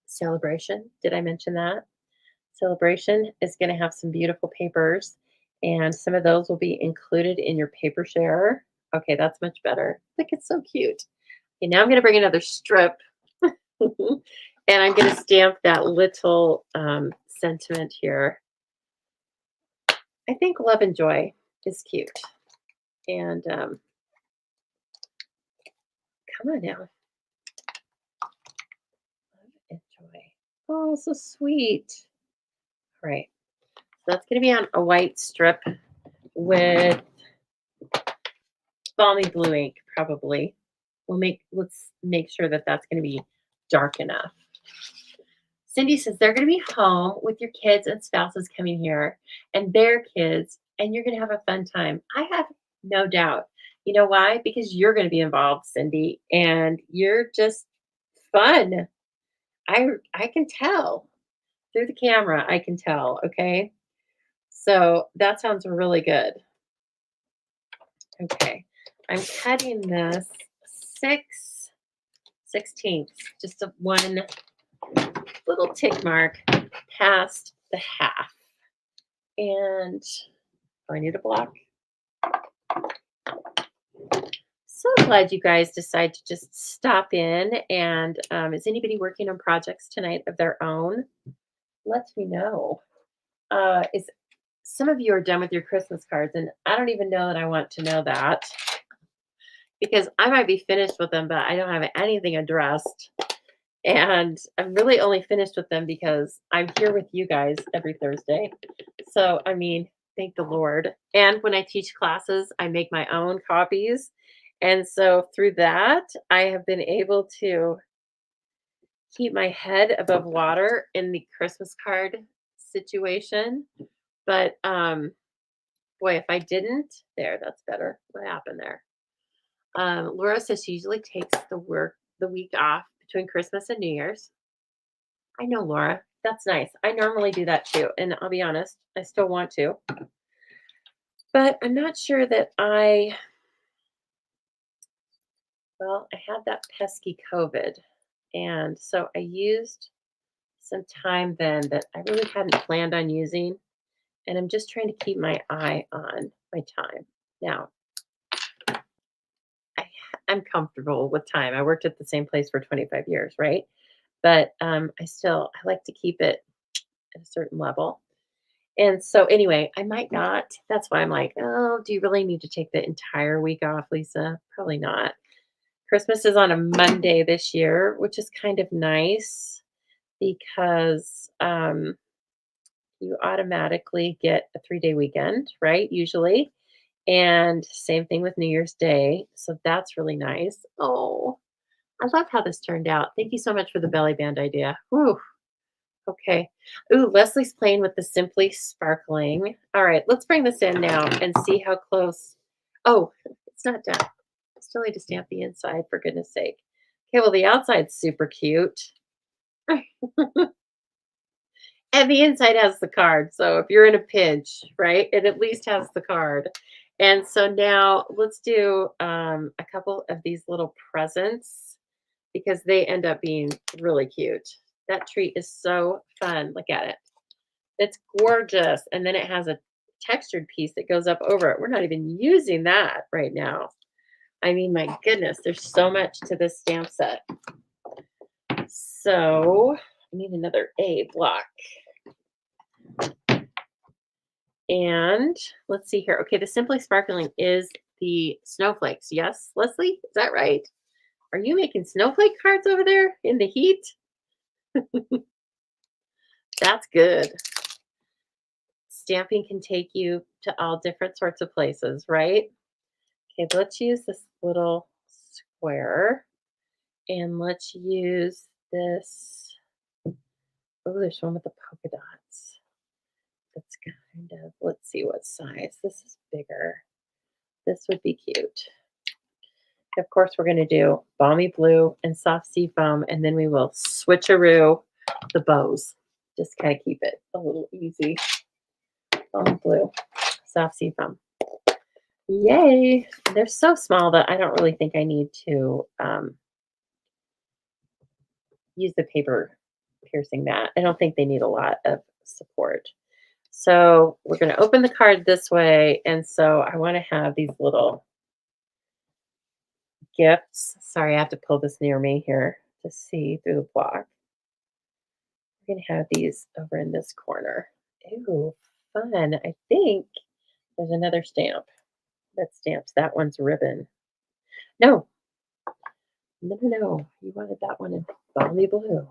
celebration. Did I mention that? Celebration is going to have some beautiful papers, and some of those will be included in your paper share. Okay, that's much better. Look, it's so cute. Okay, now I'm going to bring another strip, and I'm going to stamp that little sentiment here. I think love and joy is cute. And come on now. Love and joy. Oh, so sweet. All right. So that's going to be on a white strip with balmy blue ink, probably. Let's make sure that that's going to be dark enough. Cindy says they're going to be home with your kids and spouses coming here and their kids, and you're going to have a fun time. I have no doubt. You know why? Because you're going to be involved, Cindy, and you're just fun. I can tell through the camera. I can tell. Okay. So that sounds really good. Okay. I'm cutting this 6/16, just a one little tick mark past the half. And I need a block. So glad you guys decide to just stop in. And is anybody working on projects tonight of their own? Let me know. Is some of you are done with your Christmas cards, and I don't even know that I want to know that because I might be finished with them, but I don't have anything addressed. And I'm really only finished with them because I'm here with you guys every Thursday. So, I mean, thank the Lord. And when I teach classes, I make my own copies. And so through that, I have been able to keep my head above water in the Christmas card situation. But boy, if I didn't, there, that's better. What happened there? Laura says she usually takes the week off between Christmas and New Year's. I know, Laura. That's nice. I normally do that too. And I'll be honest, I still want to. But I'm not sure that well, I had that pesky COVID. And so I used some time then that I really hadn't planned on using. And I'm just trying to keep my eye on my time. Now, I, I'm comfortable with time. I worked at the same place for 25 years, right? But I like to keep it at a certain level. And so anyway, I might not. That's why I'm like, oh, do you really need to take the entire week off, Lisa? Probably not. Christmas is on a Monday this year, which is kind of nice because you automatically get a 3-day weekend, right? Usually. And same thing with New Year's Day. So that's really nice. Oh, I love how this turned out. Thank you so much for the belly band idea. Whew. Okay. Ooh, Leslie's playing with the Simply Sparkling. All right, let's bring this in now and see how close. Oh, it's not done. Still need to stamp the inside, for goodness sake. Okay, well, the outside's super cute. And the inside has the card. So if you're in a pinch, right, it at least has the card. And so now let's do a couple of these little presents because they end up being really cute. That tree is so fun. Look at it. It's gorgeous. And then it has a textured piece that goes up over it. We're not even using that right now. I mean, my goodness, there's so much to this stamp set. So I need another A block. And let's see here. Okay, the Simply Sparkling is the snowflakes. Yes, Leslie, is that right? Are you making snowflake cards over there in the heat? That's good. Stamping can take you to all different sorts of places, right? Okay, let's use this little square and let's use this. Oh, there's one with the polka dots. That's kind of, let's see what size. This is bigger. This would be cute. Of course, we're going to do balmy blue and soft sea foam, and then we will switcheroo the bows. Just kind of keep it a little easy. Balmy blue, soft sea foam. Yay! They're so small that I don't really think I need to use the paper piercing mat. I don't think they need a lot of support. So we're going to open the card this way. And so I want to have these little gifts. Sorry, I have to pull this near me here to see through the block. We're going to have these over in this corner. Ooh, fun. I think there's another stamp that stamps. That one's ribbon. No, no. You wanted that one in balmy blue.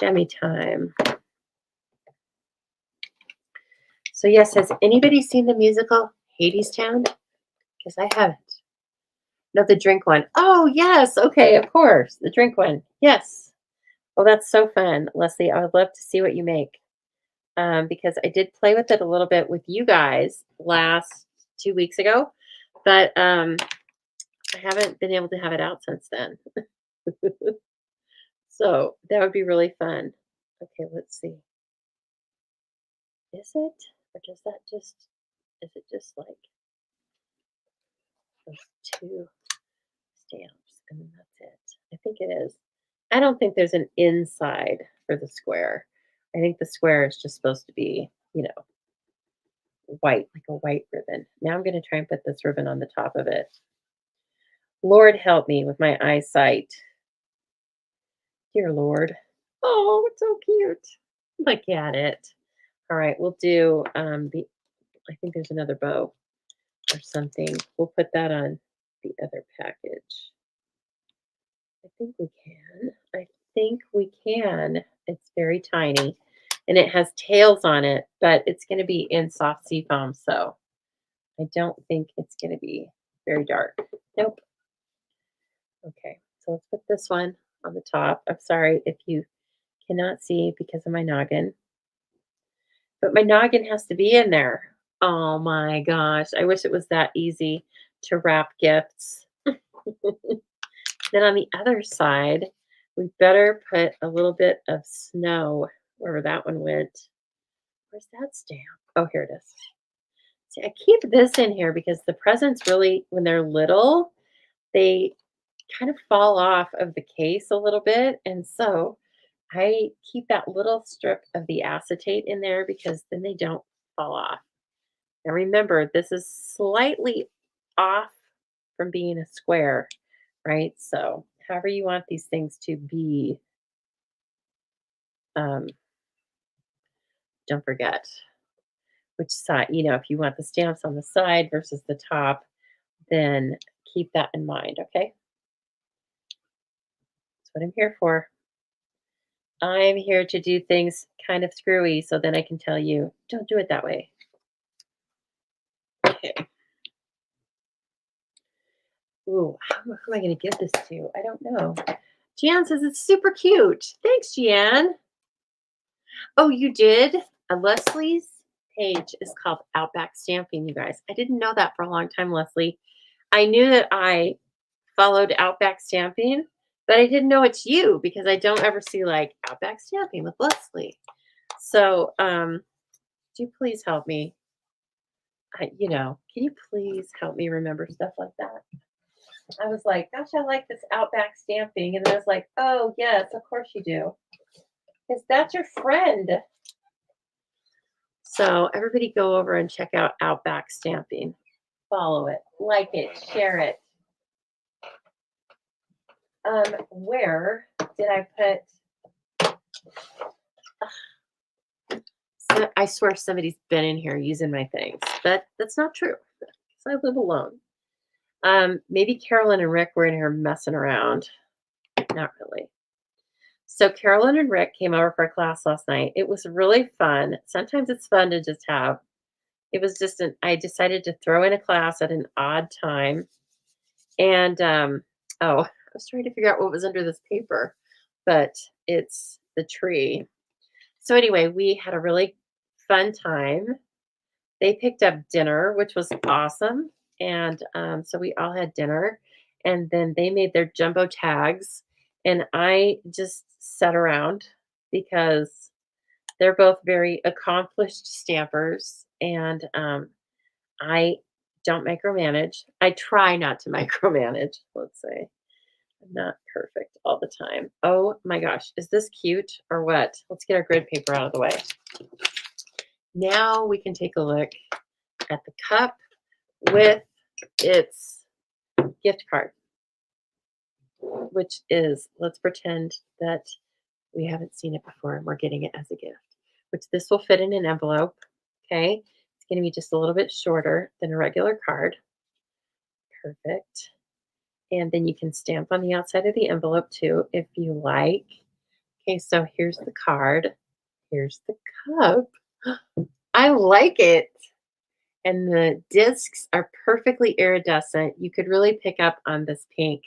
Chamois time. So yes, has anybody seen the musical Hadestown? Because I haven't. No, the drink one. Oh, yes. Okay, of course. The drink one. Yes. Oh, that's so fun, Leslie. I would love to see what you make. Because I did play with it a little bit with you guys last 2 weeks ago, but I haven't been able to have it out since then. So that would be really fun. Okay, let's see. Is it? Or does that just, is it just like those two stamps and then that's it? I think it is. I don't think there's an inside for the square. I think the square is just supposed to be, white, like a white ribbon. Now I'm going to try and put this ribbon on the top of it. Lord help me with my eyesight. Dear Lord. Oh, it's so cute. Look at it. All right, we'll do the, I think there's another bow or something. We'll put that on the other package. I think we can. I think we can. It's very tiny and it has tails on it, but it's going to be in soft seafoam, so I don't think it's going to be very dark. Nope. Okay, so let's put this one on the top. I'm sorry if you cannot see because of my noggin, but my noggin has to be in there. Oh my gosh, I wish it was that easy to wrap gifts. Then on the other side, we better put a little bit of snow wherever that one went. Where's that stamp? Oh, here it is. See, I keep this in here because the presents really, when they're little, they kind of fall off of the case a little bit. And so I keep that little strip of the acetate in there because then they don't fall off. Now remember, this is slightly off from being a square, right? So however you want these things to be, um, don't forget which side, if you want the stamps on the side versus the top, then keep that in mind, okay? That's what I'm here for. I'm here to do things kind of screwy so then I can tell you, don't do it that way. Okay. Ooh, who am I going to give this to? I don't know. Jan says it's super cute. Thanks, Jan. Oh, you did? Leslie's page is called Outback Stamping, you guys. I didn't know that for a long time, Leslie. I knew that I followed Outback Stamping, but I didn't know it's you because I don't ever see like Outback Stamping with Leslie. So, do you please help me? Can you please help me remember stuff like that? I was like, gosh, I like this Outback Stamping. And then I was like, oh, yes, of course you do. Because that's your friend. So everybody go over and check out Outback Stamping. Follow it, like it, share it. Where did I put? I swear somebody's been in here using my things. That's not true. Because I live alone. Maybe Carolyn and Rick were in here messing around. Not really. So Carolyn and Rick came over for a class last night. It was really fun. Sometimes it's fun to just have. It was just I decided to throw in a class at an odd time. And I was trying to figure out what was under this paper, but it's the tree. So anyway, we had a really fun time. They picked up dinner, which was awesome. And so we all had dinner. And then they made their jumbo tags. And I just sat around because they're both very accomplished stampers. And I don't micromanage. I try not to micromanage, let's say. I'm not perfect all the time. Oh my gosh, is this cute or what? Let's get our grid paper out of the way. Now we can take a look at the cup with its gift card, which is, let's pretend that we haven't seen it before and we're getting it as a gift, which this will fit in an envelope. Okay. It's going to be just a little bit shorter than a regular card. Perfect. And then you can stamp on the outside of the envelope too, if you like. Okay, so here's the card. Here's the cup. I like it. And the discs are perfectly iridescent. You could really pick up on this pink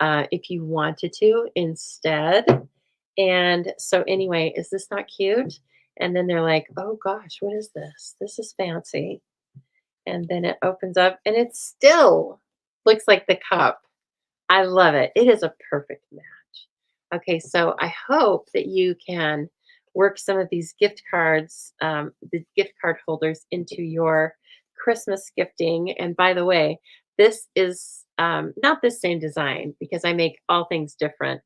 if you wanted to instead. And so anyway, is this not cute? And then they're like, oh gosh, what is this? This is fancy. And then it opens up and it still looks like the cup. I love it. It is a perfect match. Okay, so I hope that you can work some of these gift cards, the gift card holders into your Christmas gifting. And by the way, this is not the same design because I make all things different.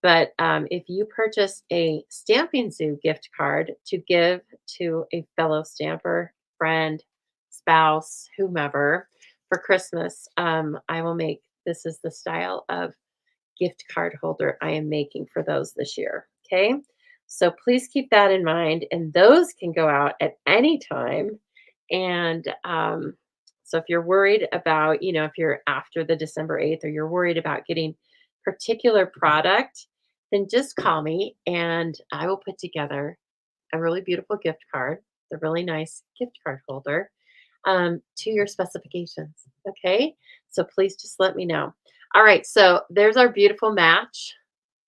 But if you purchase a Stamping Zoo gift card to give to a fellow stamper, friend, spouse, whomever for Christmas, I will make this is the style of gift card holder I am making for those this year. Okay. So please keep that in mind. And those can go out at any time. And so if you're worried about, if you're after the December 8th or you're worried about getting particular product, then just call me and I will put together a really beautiful gift card, the really nice gift card holder to your specifications. Okay. So please just let me know. All right. So there's our beautiful match.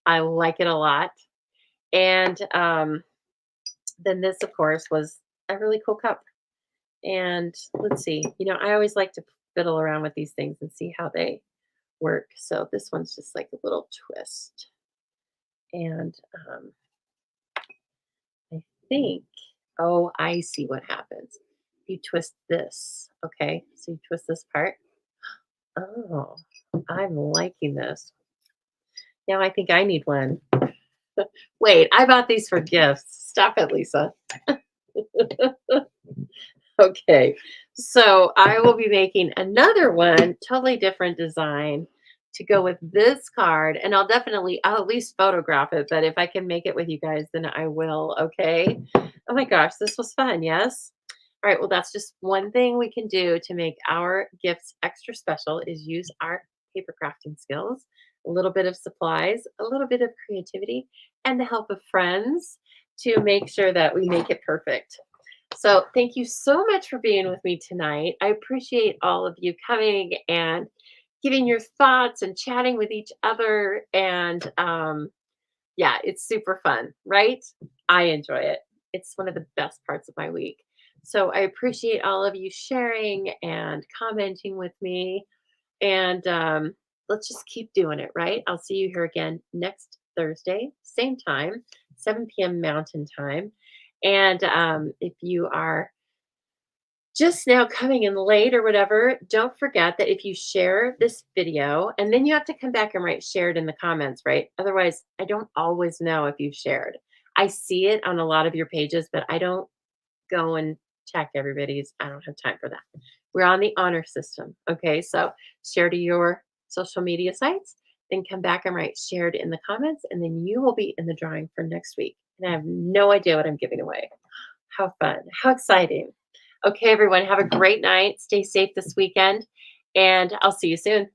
I like it a lot. And then this, of course, was a really cool cup. And let's see, I always like to fiddle around with these things and see how they work. So this one's just like a little twist. And I think, oh, I see what happens. You twist this. Okay. So you twist this part. Oh, I'm liking this. Now I think I need one. Wait, I bought these for gifts. Stop it, Lisa. Okay. So I will be making another one, totally different design to go with this card. And I'll at least photograph it. But if I can make it with you guys, then I will. Okay. Oh my gosh, this was fun. Yes. All right. Well, that's just one thing we can do to make our gifts extra special is use our paper crafting skills, a little bit of supplies, a little bit of creativity, and the help of friends to make sure that we make it perfect. So, thank you so much for being with me tonight. I appreciate all of you coming and giving your thoughts and chatting with each other. And yeah, it's super fun, right? I enjoy it. It's one of the best parts of my week. So, I appreciate all of you sharing and commenting with me. And let's just keep doing it, right? I'll see you here again next Thursday, same time, 7 p.m. Mountain Time. And if you are just now coming in late or whatever, don't forget that if you share this video, and then you have to come back and write shared in the comments, right? Otherwise, I don't always know if you've shared. I see it on a lot of your pages, but I don't go and check everybody's. I don't have time for that. We're on the honor system. Okay. So share to your social media sites, then come back and write shared in the comments, and then you will be in the drawing for next week. And I have no idea what I'm giving away. How fun. How exciting. Okay, everyone, have a great night. Stay safe this weekend, and I'll see you soon.